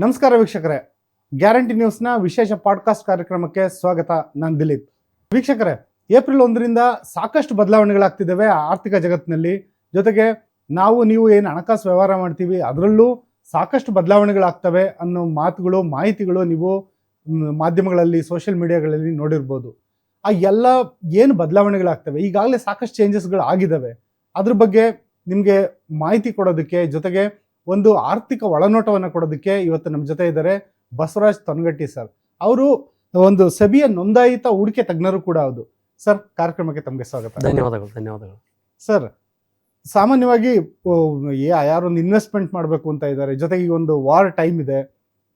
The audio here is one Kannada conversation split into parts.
ನಮಸ್ಕಾರ ವೀಕ್ಷಕರೇ, ಗ್ಯಾರಂಟಿ ನ್ಯೂಸ್ನ ವಿಶೇಷ ಪಾಡ್ಕಾಸ್ಟ್ ಕಾರ್ಯಕ್ರಮಕ್ಕೆ ಸ್ವಾಗತ. ನಾನು ದಿಲೀಪ್. ವೀಕ್ಷಕರೇ, ಏಪ್ರಿಲ್ 1ರಿಂದ ಸಾಕಷ್ಟು ಬದಲಾವಣೆಗಳಾಗ್ತಿದ್ದಾವೆ ಆರ್ಥಿಕ ಜಗತ್ತಿನಲ್ಲಿ. ಜೊತೆಗೆ ನೀವು ಏನು ಹಣಕಾಸು ವ್ಯವಹಾರ ಮಾಡ್ತೀವಿ ಅದರಲ್ಲೂ ಸಾಕಷ್ಟು ಬದಲಾವಣೆಗಳಾಗ್ತವೆ ಅನ್ನೋ ಮಾಹಿತಿಗಳು ನೀವು ಮಾಧ್ಯಮಗಳಲ್ಲಿ, ಸೋಷಿಯಲ್ ಮೀಡಿಯಾಗಳಲ್ಲಿ ನೋಡಿರ್ಬೋದು. ಆ ಎಲ್ಲ ಏನು ಬದಲಾವಣೆಗಳಾಗ್ತವೆ, ಈಗಾಗಲೇ ಸಾಕಷ್ಟು ಚೇಂಜಸ್ಗಳು ಆಗಿದ್ದಾವೆ. ಅದ್ರ ಬಗ್ಗೆ ನಿಮಗೆ ಮಾಹಿತಿ ಕೊಡೋದಕ್ಕೆ, ಜೊತೆಗೆ ಒಂದು ಆರ್ಥಿಕ ಒಳನೋಟವನ್ನು ಕೊಡೋದಕ್ಕೆ ಇವತ್ತು ನಮ್ಮ ಜೊತೆ ಇದ್ದಾರೆ ಬಸವರಾಜ್ ತೊನಗಟ್ಟಿ ಸರ್. ಅವರು ಒಂದು ಸೆಬಿಯ ನೋಂದಾಯಿತ ಹೂಡಿಕೆ ತಜ್ಞರು ಕೂಡ ಹೌದು. ಸರ್, ಕಾರ್ಯಕ್ರಮಕ್ಕೆ ತಮಗೆ ಸ್ವಾಗತ. ಧನ್ಯವಾದಗಳು. ಸರ್, ಸಾಮಾನ್ಯವಾಗಿ ಯಾರೊಂದು ಇನ್ವೆಸ್ಟ್ಮೆಂಟ್ ಮಾಡಬೇಕು ಅಂತ ಇದ್ದಾರೆ, ಜೊತೆಗೆ ಈ ಒಂದು ವಾರ್ ಟೈಮ್ ಇದೆ,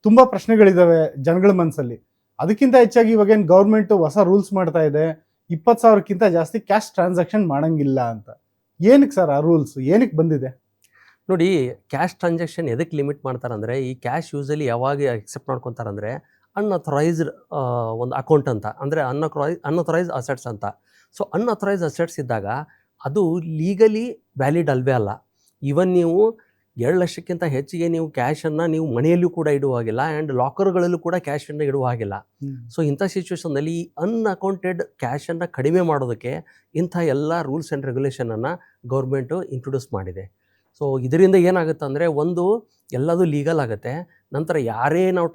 ತುಂಬ ಪ್ರಶ್ನೆಗಳಿದ್ದಾವೆ ಜನಗಳ ಮನಸ್ಸಲ್ಲಿ. ಅದಕ್ಕಿಂತ ಹೆಚ್ಚಾಗಿ ಇವಾಗೇನು ಗೌರ್ಮೆಂಟ್ ಹೊಸ ರೂಲ್ಸ್ ಮಾಡ್ತಾ ಇದೆ, 20,000ಕ್ಕಿಂತ ಜಾಸ್ತಿ ಕ್ಯಾಶ್ ಟ್ರಾನ್ಸಾಕ್ಷನ್ ಮಾಡೋಂಗಿಲ್ಲ ಅಂತ. ಏನಕ್ಕೆ ಸರ್ ಆ ರೂಲ್ಸ್ ಏನಕ್ಕೆ ಬಂದಿದೆ? ನೋಡಿ, ಕ್ಯಾಶ್ ಟ್ರಾನ್ಸಾಕ್ಷನ್ ಎದಕ್ಕೆ ಲಿಮಿಟ್ ಮಾಡ್ತಾರಂದರೆ, ಈ ಕ್ಯಾಶ್ ಯೂಸಲಿ ಯಾವಾಗ ಎಕ್ಸೆಪ್ಟ್ ಮಾಡ್ಕೊತಾರಂದರೆ ಅನ್ಅಥರೈಸ್ಡ್ ಒಂದು ಅಕೌಂಟ್ ಅಂತ, ಅಂದರೆ ಅನ್ಅಥರೈಸ್ಡ್ ಅಸೆಟ್ಸ್ ಅಂತ. ಸೊ ಅನ್ಅಥರೈಸ್ಡ್ ಅಸೆಟ್ಸ್ ಇದ್ದಾಗ ಅದು ಲೀಗಲಿ ವ್ಯಾಲಿಡ್ ಅಲ್ವೇ ಅಲ್ಲ. ಈವನ್ ನೀವು 2 ಲಕ್ಷಕ್ಕಿಂತ ಹೆಚ್ಚಿಗೆ ನೀವು ಕ್ಯಾಶನ್ನು ನೀವು ಮನೆಯಲ್ಲೂ ಕೂಡ ಇಡುವ ಹಾಗಿಲ್ಲ, ಆ್ಯಂಡ್ ಲಾಕರ್ಗಳಲ್ಲೂ ಕೂಡ ಕ್ಯಾಶನ್ನು ಇಡುವ ಹಾಗಿಲ್ಲ. ಸೊ ಇಂಥ ಸಿಚುವೇಷನ್ನಲ್ಲಿ ಈ ಅನ್ಅಕೌಂಟೆಡ್ ಕ್ಯಾಶನ್ನು ಕಡಿಮೆ ಮಾಡೋದಕ್ಕೆ ಇಂಥ ಎಲ್ಲ ರೂಲ್ಸ್ ಆ್ಯಂಡ್ ರೆಗ್ಯುಲೇಷನನ್ನು ಗೌರ್ಮೆಂಟು ಇಂಟ್ರೊಡ್ಯೂಸ್ ಮಾಡಿದೆ. ಸೊ ಇದರಿಂದ ಏನಾಗುತ್ತೆ ಅಂದರೆ, ಒಂದು ಎಲ್ಲದೂ ಲೀಗಲ್ ಆಗುತ್ತೆ. ನಂತರ ನಾವು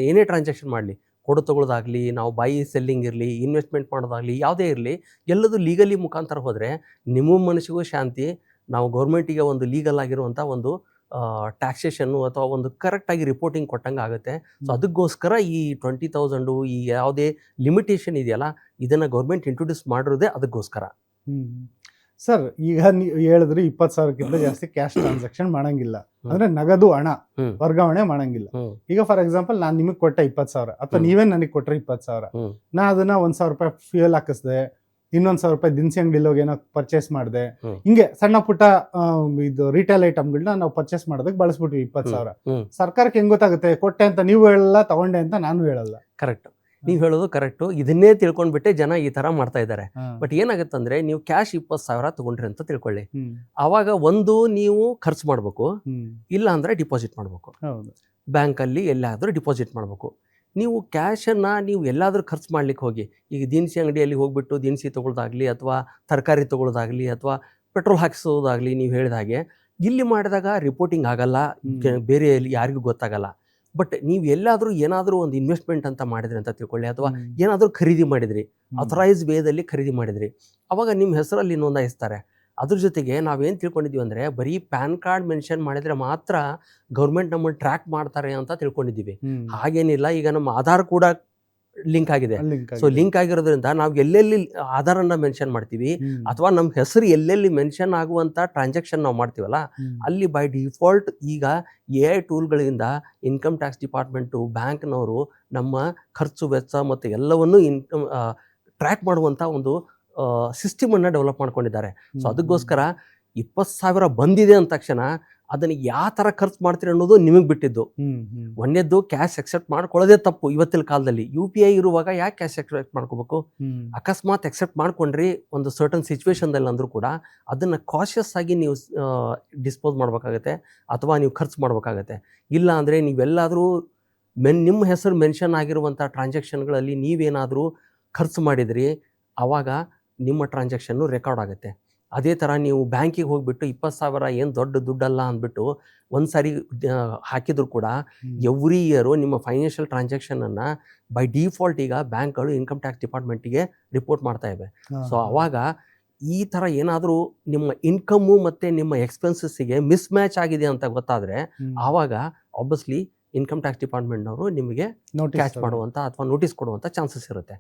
ಏನೇ ಟ್ರಾನ್ಸಾಕ್ಷನ್ ಮಾಡಲಿ, ಕೊಡು ತಗೊಳ್ಳೋದಾಗಲಿ, ನಾವು ಬೈ ಸೆಲ್ಲಿಂಗ್ ಇರಲಿ, ಇನ್ವೆಸ್ಟ್ಮೆಂಟ್ ಮಾಡೋದಾಗಲಿ, ಯಾವುದೇ ಇರಲಿ, ಎಲ್ಲದೂ ಲೀಗಲಿ ಮುಖಾಂತರ ಹೋದರೆ ನಿಮ್ಮ ಮನಸ್ಸಿಗೂ ಶಾಂತಿ. ನಾವು ಗೌರ್ಮೆಂಟಿಗೆ ಒಂದು ಲೀಗಲ್ ಆಗಿರುವಂಥ ಒಂದು ಟ್ಯಾಕ್ಸೇಷನ್ನು ಅಥವಾ ಒಂದು ಕರೆಕ್ಟಾಗಿ ರಿಪೋರ್ಟಿಂಗ್ ಕೊಟ್ಟಂಗೆ ಆಗುತ್ತೆ. ಸೊ ಅದಕ್ಕೋಸ್ಕರ ಈ 20,000 ಈ ಯಾವುದೇ ಲಿಮಿಟೇಷನ್ ಇದೆಯಲ್ಲ, ಇದನ್ನು ಗೌರ್ಮೆಂಟ್ ಇಂಟ್ರೊಡ್ಯೂಸ್ ಮಾಡಿರೋದೇ ಅದಕ್ಕೋಸ್ಕರ. ಸರ್, ಈಗ ನೀವು ಹೇಳಿದ್ರಿ 20,000ಕ್ಕಿಂತ ಜಾಸ್ತಿ ಕ್ಯಾಶ್ ಟ್ರಾನ್ಸಾಕ್ಷನ್ ಮಾಡಂಗಿಲ್ಲ, ಅಂದ್ರೆ ನಗದು ಹಣ ವರ್ಗಾವಣೆ ಮಾಡಂಗಿಲ್ಲ. ಈಗ ಫಾರ್ ಎಕ್ಸಾಂಪಲ್, ನಾನು ನಿಮಗೆ ಕೊಟ್ಟೆ 20,000 ಅಥವಾ ನೀವೇ ನನಗೆ ಕೊಟ್ಟರೆ 20,000, ನಾ ಅದನ್ನ 1,000 ರೂಪಾಯಿ ಫ್ಯೂಯಲ್ ಹಾಕಿಸ್ದೆ, ಇನ್ನೊಂದು 1,000 ರೂಪಾಯಿ ದಿನಸಿ ಅಂಗಡಿಲಿ ಹೋಗಿ ಏನೋ ಪರ್ಚೇಸ್ ಮಾಡಿದೆ, ಹಿಂಗೆ ಸಣ್ಣ ಪುಟ್ಟ ಇದು ರಿಟೇಲ್ ಐಟಮ್ಗಳನ್ನ ನಾವು ಪರ್ಚೇಸ್ ಮಾಡೋದಕ್ಕೆ ಬಳಸ್ಬಿಟ್ವಿ 20,000. ಸರ್ಕಾರಕ್ಕೆ ಹೆಂಗ್ ಗೊತ್ತಾಗುತ್ತೆ ಕೊಟ್ಟೆ ಅಂತ? ನೀವು ಹೇಳಲ್ಲ, ತಗೊಂಡೆ ಅಂತ ನಾನು ಹೇಳಲ್ಲ. ಕರೆಕ್ಟ್, ನೀವು ಹೇಳೋದು ಕರೆಕ್ಟು. ಇದನ್ನೇ ತಿಳ್ಕೊಂಡ್ಬಿಟ್ಟೆ ಜನ ಈ ಥರ ಮಾಡ್ತಾ ಇದ್ದಾರೆ. ಬಟ್ ಏನಾಗುತ್ತೆ ಅಂದರೆ, ನೀವು ಕ್ಯಾಶ್ 20,000 ತಗೊಂಡ್ರಿ ಅಂತ ತಿಳ್ಕೊಳ್ಳಿ, ಆವಾಗ ಒಂದು ನೀವು ಖರ್ಚು ಮಾಡಬೇಕು, ಇಲ್ಲ ಅಂದರೆ ಡಿಪಾಸಿಟ್ ಮಾಡಬೇಕು. ಬ್ಯಾಂಕಲ್ಲಿ ಎಲ್ಲಾದರೂ ಡಿಪಾಸಿಟ್ ಮಾಡಬೇಕು. ನೀವು ಕ್ಯಾಶನ್ನು ನೀವು ಎಲ್ಲಾದರೂ ಖರ್ಚು ಮಾಡ್ಲಿಕ್ಕೆ ಹೋಗಿ, ಈಗ ದಿನಸಿ ಅಂಗಡಿಯಲ್ಲಿ ಹೋಗ್ಬಿಟ್ಟು ದಿನಸಿ ತೊಗೊಳ್ಳೋದಾಗಲಿ, ಅಥವಾ ತರಕಾರಿ ತೊಗೊಳ್ಳೋದಾಗಲಿ, ಅಥವಾ ಪೆಟ್ರೋಲ್ ಹಾಕಿಸೋದಾಗಲಿ, ನೀವು ಹೇಳಿದ ಹಾಗೆ ಇಲ್ಲಿ ಮಾಡಿದಾಗ ರಿಪೋರ್ಟಿಂಗ್ ಆಗಲ್ಲ, ಬೇರೆ ಯಾರಿಗೂ ಗೊತ್ತಾಗಲ್ಲ. ಬಟ್ ನೀವು ಎಲ್ಲಾದರೂ ಏನಾದರೂ ಒಂದು ಇನ್ವೆಸ್ಟ್ಮೆಂಟ್ ಅಂತ ಮಾಡಿದ್ರಿ ಅಂತ ತಿಳ್ಕೊಳ್ಳಿ, ಅಥವಾ ಏನಾದರೂ ಖರೀದಿ ಮಾಡಿದ್ರಿ, ಅಥರೈಸ್ ವೇದಲ್ಲಿ ಖರೀದಿ ಮಾಡಿದ್ರಿ, ಅವಾಗ ನಿಮ್ಮ ಹೆಸರಲ್ಲಿ ನೋಂದಾಯಿಸ್ತಾರೆ. ಅದ್ರ ಜೊತೆಗೆ ನಾವೇನು ತಿಳ್ಕೊಂಡಿದ್ದೀವಿ ಅಂದರೆ, ಬರೀ ಪ್ಯಾನ್ ಕಾರ್ಡ್ ಮೆನ್ಷನ್ ಮಾಡಿದರೆ ಮಾತ್ರ ಗೌರ್ಮೆಂಟ್ ನಮ್ಮನ್ನು ಟ್ರ್ಯಾಕ್ ಮಾಡ್ತಾರೆ ಅಂತ ತಿಳ್ಕೊಂಡಿದ್ದೀವಿ. ಹಾಗೇನಿಲ್ಲ. ಈಗ ನಮ್ಮ ಆಧಾರ್ ಕೂಡ ಲಿಂಕ್ ಆಗಿದೆ. ಸೊ ಲಿಂಕ್ ಆಗಿರೋದ್ರಿಂದ ನಾವು ಎಲ್ಲೆಲ್ಲಿ ಆಧಾರನ್ನ ಮೆನ್ಷನ್ ಮಾಡ್ತೀವಿ, ಅಥವಾ ನಮ್ಮ ಹೆಸರು ಎಲ್ಲೆಲ್ಲಿ ಮೆನ್ಷನ್ ಆಗುವಂಥ ಟ್ರಾನ್ಸಾಕ್ಷನ್ ನಾವು ಮಾಡ್ತೀವಲ್ಲ, ಅಲ್ಲಿ ಬೈ ಡಿಫಾಲ್ಟ್ ಈಗ AI ಟೂಲ್ಗಳಿಂದ ಇನ್ಕಮ್ ಟ್ಯಾಕ್ಸ್ ಡಿಪಾರ್ಟ್ಮೆಂಟು, ಬ್ಯಾಂಕ್ನವರು ನಮ್ಮ ಖರ್ಚು ವೆಚ್ಚ ಮತ್ತು ಎಲ್ಲವನ್ನೂ ಟ್ರ್ಯಾಕ್ ಮಾಡುವಂಥ ಒಂದು ಸಿಸ್ಟಮನ್ನು ಡೆವಲಪ್ ಮಾಡ್ಕೊಂಡಿದ್ದಾರೆ. ಸೊ ಅದಕ್ಕೋಸ್ಕರ 20,000 ಬಂದಿದೆ ಅಂದ ತಕ್ಷಣ ಅದನ್ನು ಯಾವ ಥರ ಖರ್ಚು ಮಾಡ್ತೀರಿ ಅನ್ನೋದು ನಿಮಗೆ ಬಿಟ್ಟಿದ್ದು. ಒಂದೇದ್ದು, ಕ್ಯಾಶ್ ಎಕ್ಸೆಪ್ಟ್ ಮಾಡ್ಕೊಳ್ಳೋದೇ ತಪ್ಪು ಇವತ್ತಿನ ಕಾಲದಲ್ಲಿ. UPI ಇರುವಾಗ ಯಾಕೆ ಕ್ಯಾಶ್ ಎಕ್ಸೆಪ್ಟ್ ಮಾಡ್ಕೋಬೇಕು? ಅಕಸ್ಮಾತ್ ಎಕ್ಸೆಪ್ಟ್ ಮಾಡ್ಕೊಂಡ್ರಿ ಒಂದು ಸರ್ಟನ್ ಸಿಚುವೇಶನ್ದಲ್ಲಿ ಅಂದರೂ ಕೂಡ ಅದನ್ನು ಕಾಷಿಯಸ್ ಆಗಿ ನೀವು ಡಿಸ್ಪೋಸ್ ಮಾಡಬೇಕಾಗತ್ತೆ, ಅಥವಾ ನೀವು ಖರ್ಚು ಮಾಡಬೇಕಾಗತ್ತೆ. ಇಲ್ಲ ಅಂದರೆ ನೀವೆಲ್ಲಾದರೂ ನಿಮ್ಮ ಹೆಸರು ಮೆನ್ಷನ್ ಆಗಿರುವಂಥ ಟ್ರಾನ್ಸಾಕ್ಷನ್ಗಳಲ್ಲಿ ನೀವೇನಾದರೂ ಖರ್ಚು ಮಾಡಿದ್ರಿ, ಆವಾಗ ನಿಮ್ಮ ಟ್ರಾನ್ಸಾಕ್ಷನ್ನು ರೆಕಾರ್ಡ್ ಆಗುತ್ತೆ. ಅದೇ ಥರ ನೀವು ಬ್ಯಾಂಕಿಗೆ ಹೋಗಿಬಿಟ್ಟು 20,000 ಏನು ದೊಡ್ಡ ದುಡ್ಡಲ್ಲ ಅಂದ್ಬಿಟ್ಟು ಒಂದು ಸಾರಿ ಹಾಕಿದ್ರು ಕೂಡ ಎವ್ರಿ ಇಯರು ನಿಮ್ಮ ಫೈನಾನ್ಷಿಯಲ್ ಟ್ರಾನ್ಸಾಕ್ಷನನ್ನು ಬೈ ಡಿಫಾಲ್ಟ್ ಈಗ ಬ್ಯಾಂಕ್ಗಳು ಇನ್ಕಮ್ ಟ್ಯಾಕ್ಸ್ ಡಿಪಾರ್ಟ್ಮೆಂಟಿಗೆ ರಿಪೋರ್ಟ್ ಮಾಡ್ತಾ ಇವೆ. ಸೊ ಆವಾಗ ಈ ಥರ ಏನಾದರೂ ನಿಮ್ಮ ಇನ್ಕಮ್ಮು ಮತ್ತು ನಿಮ್ಮ ಎಕ್ಸ್ಪೆನ್ಸಸ್ಸಿಗೆ ಮಿಸ್ ಮ್ಯಾಚ್ ಆಗಿದೆ ಅಂತ ಗೊತ್ತಾದರೆ, ಆವಾಗ ಆಬ್ವಿಯಸ್ಲಿ ಇನ್ಕಮ್ ಟ್ಯಾಕ್ಸ್ ಡಿಪಾರ್ಟ್ಮೆಂಟ್ನವರು ನಿಮಗೆ ಕ್ಯಾಚ್ ಮಾಡುವಂಥ ಅಥವಾ ನೋಟಿಸ್ ಕೊಡುವಂಥ ಚಾನ್ಸಸ್ ಇರುತ್ತೆ.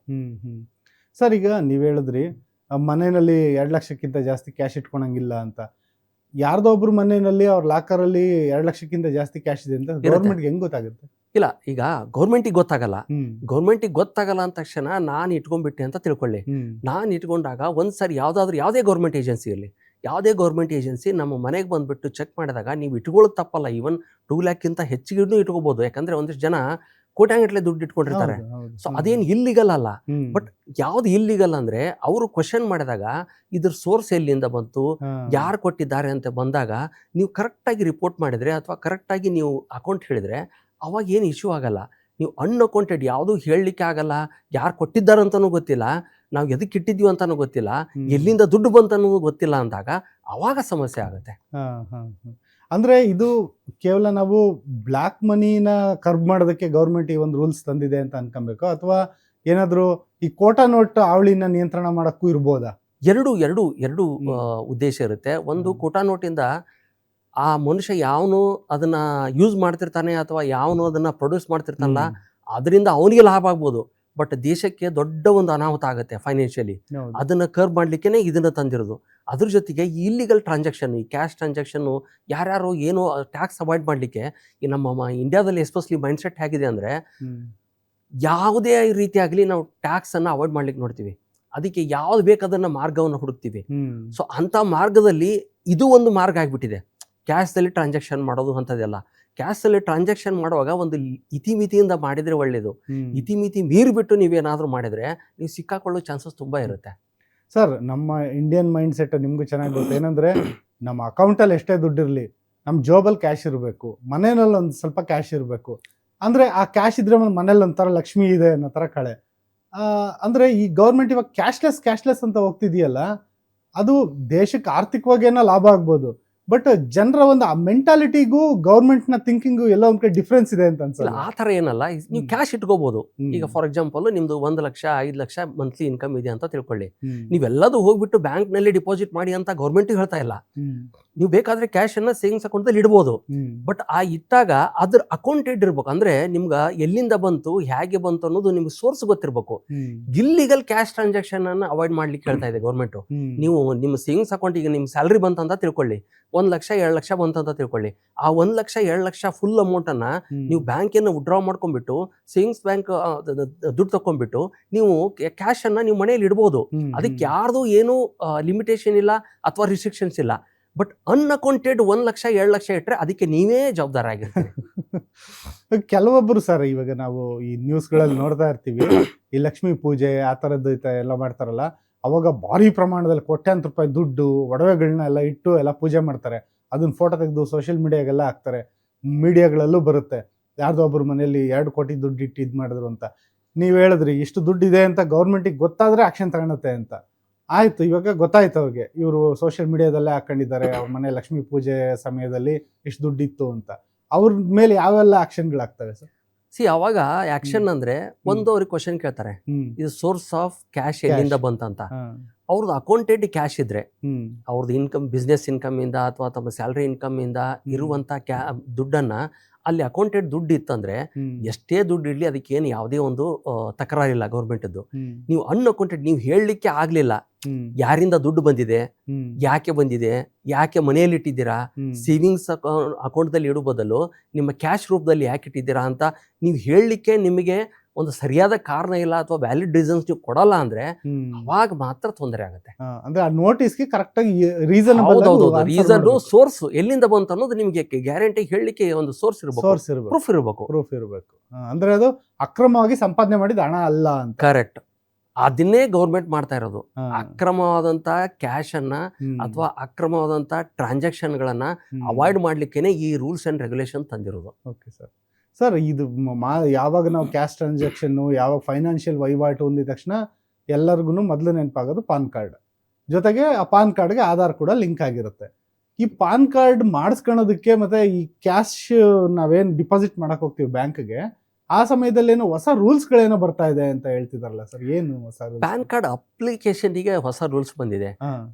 ಸರ್, ಈಗ ನೀವು ಹೇಳಿದ್ರಿ ಮನೆಯಲ್ಲಿ 2 ಲಕ್ಷಕ್ಕಿಂತ ಜಾಸ್ತಿ ಕ್ಯಾಶ್ ಇಟ್ಕೊಳಂಗಿಲ್ಲ ಅಂತ. ಯಾರ್ದೋ ಒಬ್ರು ಮನೆಯಲ್ಲಿ ಅವ್ರ ಲಾಕರಲ್ಲಿ 2 ಲಕ್ಷಕ್ಕಿಂತ ಜಾಸ್ತಿ ಕ್ಯಾಶ್ ಇದೆ ಅಂತ ಗೌರ್ಮೆಂಟ್ಗೆ ಹೆಂಗ್ ಗೊತ್ತಾಗುತ್ತೆ? ಇಲ್ಲ, ಈಗ ಗೌರ್ಮೆಂಟಿಗೆ ಗೊತ್ತಾಗಲ್ಲ. ಗೌರ್ಮೆಂಟಿಗೆ ಗೊತ್ತಾಗಲ್ಲ ಅಂದ ತಕ್ಷಣ ನಾನು ಇಟ್ಕೊಂಡ್ಬಿಟ್ಟೆ ಅಂತ ತಿಳ್ಕೊಳ್ಳಿ. ನಾನು ಇಟ್ಕೊಂಡಾಗ ಒಂದ್ಸರಿ ಯಾವುದೇ ಗೌರ್ಮೆಂಟ್ ಏಜೆನ್ಸಿ ಇರಲಿ, ಯಾವುದೇ ಗೌರ್ಮೆಂಟ್ ಏಜೆನ್ಸಿ ನಮ್ಮ ಮನೆಗೆ ಬಂದುಬಿಟ್ಟು ಚೆಕ್ ಮಾಡಿದಾಗ ನೀವು ಇಟ್ಕೊಳ್ಳೋದು ತಪ್ಪಲ್ಲ. ಈವನ್ 2 ಲ್ಯಾಕ್ಕಿಂತ ಹೆಚ್ಚಿಗೆ ಇಟ್ಕೋಬೋದು. ಯಾಕಂದರೆ ಒಂದಿಷ್ಟು ಜನ ಕೋಟ್ಯಾಂಗಟ್ಟಲೆ ದುಡ್ಡು ಇಟ್ಕೊಂಡಿರ್ತಾರೆ. ಸೊ ಅದೇನು ಇಲ್ಲಿಗಲ್ ಅಲ್ಲ. ಬಟ್ ಯಾವ್ದು ಇಲ್ಲಿಗಲ್ ಅಂದರೆ, ಅವರು ಕ್ವಶನ್ ಮಾಡಿದಾಗ ಇದ್ರ ಸೋರ್ಸ್ ಎಲ್ಲಿಂದ ಬಂತು, ಯಾರು ಕೊಟ್ಟಿದ್ದಾರೆ ಅಂತ ಬಂದಾಗ ನೀವು ಕರೆಕ್ಟಾಗಿ ರಿಪೋರ್ಟ್ ಮಾಡಿದರೆ, ಅಥವಾ ಕರೆಕ್ಟಾಗಿ ನೀವು ಅಕೌಂಟ್ ಹೇಳಿದರೆ, ಅವಾಗ ಏನು ಇಶ್ಯೂ ಆಗಲ್ಲ. ನೀವು ಅನ್ಅಕೌಂಟೆಡ್ ಯಾವುದೂ ಹೇಳಲಿಕ್ಕೆ ಆಗಲ್ಲ, ಯಾರು ಕೊಟ್ಟಿದ್ದಾರಂತನೂ ಗೊತ್ತಿಲ್ಲ, ನಾವು ಎದಕ್ಕೆ ಇಟ್ಟಿದ್ದೀವಿ ಅಂತನೂ ಗೊತ್ತಿಲ್ಲ, ಎಲ್ಲಿಂದ ದುಡ್ಡು ಬಂತನೂ ಗೊತ್ತಿಲ್ಲ ಅಂದಾಗ ಅವಾಗ ಸಮಸ್ಯೆ ಆಗುತ್ತೆ. ಅಂದ್ರೆ ಇದು ಕೇವಲ ನಾವು ಬ್ಲ್ಯಾಕ್ ಮನಿನ ಕರ್ಬ್ ಮಾಡೋದಕ್ಕೆ ಗೌರ್ಮೆಂಟ್ ಈ ಒಂದು ರೂಲ್ಸ್ ತಂದಿದೆ ಅಂತ ಅನ್ಕೊಬೇಕು, ಅಥವಾ ಏನಾದರೂ ಈ ಕೋಟಾ ನೋಟ್ ಅವಳಿನ ನಿಯಂತ್ರಣ ಮಾಡೋಕ್ಕೂ ಇರ್ಬೋದಾ? ಎರಡು ಉದ್ದೇಶ ಇರುತ್ತೆ. ಒಂದು, ಕೋಟಾ ನೋಟಿಂದ ಆ ಮನುಷ್ಯ ಯಾವನು ಅದನ್ನ ಯೂಸ್ ಮಾಡ್ತಿರ್ತಾನೆ ಅಥವಾ ಯಾವನು ಅದನ್ನ ಪ್ರೊಡ್ಯೂಸ್ ಮಾಡ್ತಿರ್ತಾನಲ್ಲ, ಅದರಿಂದ ಅವನಿಗೆ ಲಾಭ ಆಗ್ಬೋದು, ಬಟ್ ದೇಶಕ್ಕೆ ದೊಡ್ಡ ಒಂದು ಅನಾಹುತ ಆಗುತ್ತೆ ಫೈನಾನ್ಷಿಯಲಿ. ಅದನ್ನ ಕರ್ಬ್ ಮಾಡ್ಲಿಕ್ಕೆ ಇದನ್ನ ತಂದಿರೋದು. ಅದ್ರ ಜೊತೆಗೆ ಈ ಇಲ್ಲಿಗಲ್ ಟ್ರಾನ್ಸಾಕ್ಷನ್, ಈ ಕ್ಯಾಶ್ ಟ್ರಾನ್ಸಾಕ್ಷನ್ನು ಯಾರ್ಯಾರು ಏನೋ ಟ್ಯಾಕ್ಸ್ ಅವಾಯ್ಡ್ ಮಾಡಲಿಕ್ಕೆ, ಈ ನಮ್ಮ ಇಂಡಿಯಾದಲ್ಲಿ ಎಸ್ಪೆಷಲಿ ಮೈಂಡ್ಸೆಟ್ ಹೇಗಿದೆ ಅಂದರೆ, ಯಾವುದೇ ರೀತಿಯಾಗಲಿ ನಾವು ಟ್ಯಾಕ್ಸನ್ನು ಅವಾಯ್ಡ್ ಮಾಡ್ಲಿಕ್ಕೆ ನೋಡ್ತೀವಿ, ಅದಕ್ಕೆ ಯಾವ್ದು ಬೇಕಾದನ್ನ ಮಾರ್ಗವನ್ನು ಹುಡುಕ್ತೀವಿ. ಸೊ ಅಂಥ ಮಾರ್ಗದಲ್ಲಿ ಇದು ಒಂದು ಮಾರ್ಗ ಆಗಿಬಿಟ್ಟಿದೆ, ಕ್ಯಾಶ್ದಲ್ಲಿ ಟ್ರಾನ್ಸಾಕ್ಷನ್ ಮಾಡೋದು ಅಂಥದ್ದೆಲ್ಲ. ಕ್ಯಾಶಲ್ಲಿ ಟ್ರಾನ್ಸಾಕ್ಷನ್ ಮಾಡುವಾಗ ಒಂದು ಇತಿಮಿತಿಯಿಂದ ಮಾಡಿದರೆ ಒಳ್ಳೆಯದು. ಇತಿಮಿತಿ ಮೀರಿಬಿಟ್ಟು ನೀವೇನಾದರೂ ಮಾಡಿದರೆ ನೀವು ಸಿಕ್ಕಾಕೊಳ್ಳೋ ಚಾನ್ಸಸ್ ತುಂಬ ಇರುತ್ತೆ. ಸರ್, ನಮ್ಮ ಇಂಡಿಯನ್ ಮೈಂಡ್ ಸೆಟ್ ನಿಮಗೂ ಚೆನ್ನಾಗಿ ಗೊತ್ತು. ಏನಂದರೆ, ನಮ್ಮ ಅಕೌಂಟಲ್ಲಿ ಎಷ್ಟೇ ದುಡ್ಡಿರಲಿ, ನಮ್ಮ ಜಾಬಲ್ಲಿ ಕ್ಯಾಶ್ ಇರಬೇಕು, ಮನೆಯಲ್ಲಿ ಒಂದು ಸ್ವಲ್ಪ ಕ್ಯಾಶ್ ಇರಬೇಕು. ಅಂದರೆ ಆ ಕ್ಯಾಶ್ ಇದ್ರೆ ಮನೇಲಿ ಒಂಥರ ಲಕ್ಷ್ಮಿ ಇದೆ ಅನ್ನೋ ಥರ ಕಳೆ. ಅಂದರೆ ಈ ಗೌರ್ಮೆಂಟ್ ಇವಾಗ ಕ್ಯಾಶ್ಲೆಸ್ ಅಂತ ಹೋಗ್ತಿದೆಯಲ್ಲ, ಅದು ದೇಶಕ್ಕೆ ಆರ್ಥಿಕವಾಗಿ ಏನೋ ಲಾಭ ಆಗ್ಬೋದು, ಬಟ್ ಜನರ ಒಂದು ಆ ಮೆಂಟಾಲಿಟಿಗೂ ಗೌರ್ಮೆಂಟ್ನ ಥಿಂಕಿಂಗು ಎಲ್ಲ ಒಂದು ಕಡೆ ಡಿಫ್ರೆನ್ಸ್ ಇದೆ ಅಂತ ಅನ್ಸಲ್ಲ. ಆ ಥರ ಏನಲ್ಲ, ನೀವು ಕ್ಯಾಶ್ ಇಟ್ಕೋಬಹುದು. ಈಗ ಫಾರ್ ಎಕ್ಸಾಂಪಲ್ ನಿಮ್ದು 1 ಲಕ್ಷ 5 ಲಕ್ಷ ಮಂತ್ಲಿ ಇನ್ಕಮ್ ಇದೆ ಅಂತ ತಿಳ್ಕೊಳ್ಳಿ. ನೀವೆಲ್ಲದೂ ಹೋಗ್ಬಿಟ್ಟು ಬ್ಯಾಂಕ್ನಲ್ಲಿ ಡಿಪಾಸಿಟ್ ಮಾಡಿ ಅಂತ ಗೌರ್ಮೆಂಟ್ ಹೇಳ್ತಾ ಇಲ್ಲ. ನೀವು ಬೇಕಾದ್ರೆ ಕ್ಯಾಶ್ ಅನ್ನ ಸೇವಿಂಗ್ಸ್ ಅಕೌಂಟಲ್ಲಿ ಇಡ್ಬೋದು, ಬಟ್ ಆ ಇಟ್ಟಾಗ ಅದ್ರ ಅಕೌಂಟೆಡ್ ಇರ್ಬೇಕು. ಅಂದ್ರೆ ನಿಮ್ಗೆ ಎಲ್ಲಿಂದ ಬಂತು, ಹೇಗೆ ಬಂತು ಅನ್ನೋದು ನಿಮ್ಗೆ ಸೋರ್ಸ್ ಗೊತ್ತಿರ್ಬೇಕು. ಇಲ್ಲಿಗಲ್ ಕ್ಯಾಶ್ ಟ್ರಾನ್ಸಾಕ್ಷನ್ ಅನ್ನ ಅವಾಯ್ಡ್ ಮಾಡ್ಲಿಕ್ಕೆ ಹೇಳ್ತಾ ಇದೆ ಗೌರ್ಮೆಂಟ್. ನೀವು ನಿಮ್ಮ ಸೇವಿಂಗ್ಸ್ ಅಕೌಂಟಿಗೆ ನಿಮ್ ಸ್ಯಾಲರಿ ಬಂತಂತ ತಿಳ್ಕೊಳ್ಳಿ, 1 ಲಕ್ಷ 2 ಲಕ್ಷ ಬಂತಂತ ತಿಳ್ಕೊಳ್ಳಿ. ಆ 1 ಲಕ್ಷ 2 ಲಕ್ಷ ಫುಲ್ ಅಮೌಂಟ್ ಅನ್ನ ನೀವು ಬ್ಯಾಂಕಿನ ವಿಡ್ರಾ ಮಾಡ್ಕೊಂಡ್ಬಿಟ್ಟು, ಸೇವಿಂಗ್ಸ್ ಬ್ಯಾಂಕ್ ದುಡ್ಡು ತಕೊಂಡ್ಬಿಟ್ಟು ನೀವು ಕ್ಯಾಶ್ ಅನ್ನ ನೀವು ಮನೆಯಲ್ಲಿ ಇಡ್ಬೋದು. ಅದಕ್ಕೆ ಯಾರ್ದು ಏನು ಲಿಮಿಟೇಷನ್ ಇಲ್ಲ ಅಥವಾ ರಿಸ್ಟ್ರಿಕ್ಷನ್ಸ್ ಇಲ್ಲ. ಬಟ್ ಅನ್ಅಕೌಂಟೆಡ್ 1 ಲಕ್ಷ 2 ಲಕ್ಷ ಇಟ್ಟರೆ ಅದಕ್ಕೆ ನೀವೇ ಜವಾಬ್ದಾರ ಆಗಿರ್ತೀರಿ. ಕೆಲವೊಬ್ಬರು ಸರ್, ಇವಾಗ ನಾವು ಈ ನ್ಯೂಸ್ಗಳಲ್ಲಿ ನೋಡ್ತಾ ಇರ್ತೀವಿ, ಈ ಲಕ್ಷ್ಮೀ ಪೂಜೆ ಆ ಥರದ್ದು ಎಲ್ಲ ಮಾಡ್ತಾರಲ್ಲ, ಅವಾಗ ಭಾರಿ ಪ್ರಮಾಣದಲ್ಲಿ ಕೋಟ್ಯಾಂತರ ರೂಪಾಯಿ ದುಡ್ಡು ಒಡವೆಗಳನ್ನ ಎಲ್ಲ ಇಟ್ಟು ಎಲ್ಲ ಪೂಜೆ ಮಾಡ್ತಾರೆ. ಅದನ್ನ ಫೋಟೋ ತೆಗೆದು ಸೋಷಿಯಲ್ ಮೀಡಿಯಾಗೆಲ್ಲ ಹಾಕ್ತಾರೆ, ಮೀಡಿಯಾಗಳಲ್ಲೂ ಬರುತ್ತೆ, ಯಾರ್ದೋ ಒಬ್ಬರು ಮನೆಯಲ್ಲಿ 2 ಕೋಟಿ ದುಡ್ಡು ಇಟ್ಟು ಇದು ಮಾಡಿದ್ರು ಅಂತ. ನೀವು ಹೇಳಿದ್ರಿ ಇಷ್ಟು ದುಡ್ಡು ಇದೆ ಅಂತ ಗೌರ್ಮೆಂಟಿಗೆ ಗೊತ್ತಾದರೆ ಆಕ್ಷನ್ ತಗೊಳುತ್ತೆ ಅಂತ. ಆಯಿತು, ಇವಾಗ ಗೊತ್ತಾಯ್ತು ಅವ್ರಿಗೆ, ಇವರು ಸೋಷಿಯಲ್ ಮೀಡಿಯಾದಲ್ಲೇ ಹಾಕೊಂಡಿದ್ದಾರೆ, ಅವ್ರ ಮನೆ ಲಕ್ಷ್ಮೀ ಪೂಜೆ ಸಮಯದಲ್ಲಿ ಇಷ್ಟು ದುಡ್ಡಿತ್ತು ಅಂತ. ಅವ್ರ ಮೇಲೆ ಯಾವೆಲ್ಲ ಆಕ್ಷನ್ಗಳಾಗ್ತವೆ ಸರ್? ಅವಾಗ ಆಕ್ಷನ್ ಅಂದ್ರೆ ಒಂದು ಅವ್ರಿಗೆ ಕ್ವಶನ್ ಕೇಳ್ತಾರೆ, ಇದು ಸೋರ್ಸ್ ಆಫ್ ಕ್ಯಾಶ್ ಎಲ್ಲಿಂದ ಬಂತಂತ. ಅವ್ರದ್ದು ಅಕೌಂಟೆಡ್ ಕ್ಯಾಶ್ ಇದ್ರೆ, ಅವ್ರದ್ದು ಇನ್ಕಮ್, ಬಿಸ್ನೆಸ್ ಇನ್ಕಮ್ ಇಂದ ಅಥವಾ ತಮ್ಮ ಸ್ಯಾಲರಿ ಇನ್ಕಮ್ ಇಂದ ಇರುವಂತ ದುಡ್ಡನ್ನ ಅಲ್ಲಿ ಅಕೌಂಟೆಡ್ ದುಡ್ಡು ಇತ್ತಂದ್ರೆ, ಎಷ್ಟೇ ದುಡ್ಡು ಇಡ್ಲಿ ಅದಕ್ಕೇನು ಯಾವುದೇ ಒಂದು ತಕರಾರಿಲ್ಲ ಗೌರ್ಮೆಂಟ್ದು. ನೀವು ಅನ್ಅಕೌಂಟೆಡ್, ನೀವು ಹೇಳಲಿಕ್ಕೆ ಆಗ್ಲಿಲ್ಲ ಯಾರಿಂದ ದುಡ್ಡು ಬಂದಿದೆ, ಯಾಕೆ ಬಂದಿದೆ, ಯಾಕೆ ಮನೆಯಲ್ಲಿ ಇಟ್ಟಿದ್ದೀರಾ, ಸೇವಿಂಗ್ಸ್ ಅಕೌಂಟ್ದಲ್ಲಿ ಇಡೋ ಬದಲು ನಿಮ್ಮ ಕ್ಯಾಶ್ ರೂಪದಲ್ಲಿ ಯಾಕೆ ಇಟ್ಟಿದ್ದೀರಾ ಅಂತ ನೀವು ಹೇಳಲಿಕ್ಕೆ ನಿಮಗೆ ಒಂದು ಸರಿಯಾದ ಕಾರಣ ಇಲ್ಲ ಅಥವಾ ವ್ಯಾಲಿಡ್ ರೀಸನ್ಸ್ ನೀವು ಕೊಡಲ್ಲ ಅಂದ್ರೆ ಅವಾಗ ಮಾತ್ರ ತೊಂದರೆ ಆಗುತ್ತೆ. ಅಂದ್ರೆ ಆ ನೋಟಿಸ್ಗೆ ಕರೆಕ್ಟ್ ಆಗಿ ರೀಸನ್, ಸೋರ್ಸ್ ಎಲ್ಲಿಂದ ಬಂತು ಅನ್ನೋದು ನಿಮಗೆ ಗ್ಯಾರಂಟಿ ಹೇಳಲಿಕ್ಕೆ ಒಂದು ಸೋರ್ಸ್ ಇರಬೇಕು, ಪ್ರೂಫ್ ಇರಬೇಕು. ಅಂದ್ರೆ ಅದು ಅಕ್ರಮವಾಗಿ ಸಂಪಾದನೆ ಮಾಡಿದ ಹಣ ಅಲ್ಲ ಅಂತ. ಕರೆಕ್ಟ್. ಅದನ್ನೇ ಗೌರ್ಮೆಂಟ್ ಮಾಡ್ತಾ ಇರೋದು. ಅಕ್ರಮವಾದಂತ ಕ್ಯಾಶ್ ಅನ್ನ ಅಥವಾ ಅಕ್ರಮವಾದಂತ ಟ್ರಾನ್ಸಾಕ್ಷನ್ ಗಳನ್ನ ಅವಾಯ್ಡ್ ಮಾಡ್ಲಿಕ್ಕೇನೆ ಈ ರೂಲ್ಸ್ ಅಂಡ್ ರೆಗ್ಯುಲೇಷನ್ ತಂದಿರೋದು. Okay sir. ಸರ್, ಇದು ಯಾವಾಗ ನಾವು ಕ್ಯಾಶ್ ಟ್ರಾನ್ಸಾಕ್ಷನ್ನು, ಯಾವಾಗ ಫೈನಾನ್ಷಿಯಲ್ ವಹಿವಾಟು ಅಂದಿದ ತಕ್ಷಣ ಎಲ್ಲರಿಗೂ ಮೊದಲು ನೆನಪಾಗೋದು ಪಾನ್ ಕಾರ್ಡ್. ಜೊತೆಗೆ ಆ ಪಾನ್ ಕಾರ್ಡ್ಗೆ ಆಧಾರ್ ಕೂಡ ಲಿಂಕ್ ಆಗಿರುತ್ತೆ. ಈ ಪಾನ್ ಕಾರ್ಡ್ ಮಾಡಿಸ್ಕೊಳ್ಳೋದಕ್ಕೆ ಮತ್ತೆ ಈ ಕ್ಯಾಶ್ ನಾವೇನು ಡಿಪಾಸಿಟ್ ಮಾಡಕ್ ಹೋಗ್ತೀವಿ ಬ್ಯಾಂಕ್ಗೆ, ಆ ಸಮಯದಲ್ಲಿ ಏನೋ ಹೊಸ ರೂಲ್ಸ್ಗಳೇನೋ ಬರ್ತಾ ಇದೆ ಅಂತ ಹೇಳ್ತಿದಾರಲ್ಲ ಸರ್, ಏನು ಹೊಸ ರೂಲ್ಸ್? ಪ್ಯಾನ್ ಕಾರ್ಡ್ ಅಪ್ಲಿಕೇಶನ್ಗೆ ಹೊಸ ರೂಲ್ಸ್ ಬಂದಿದೆ.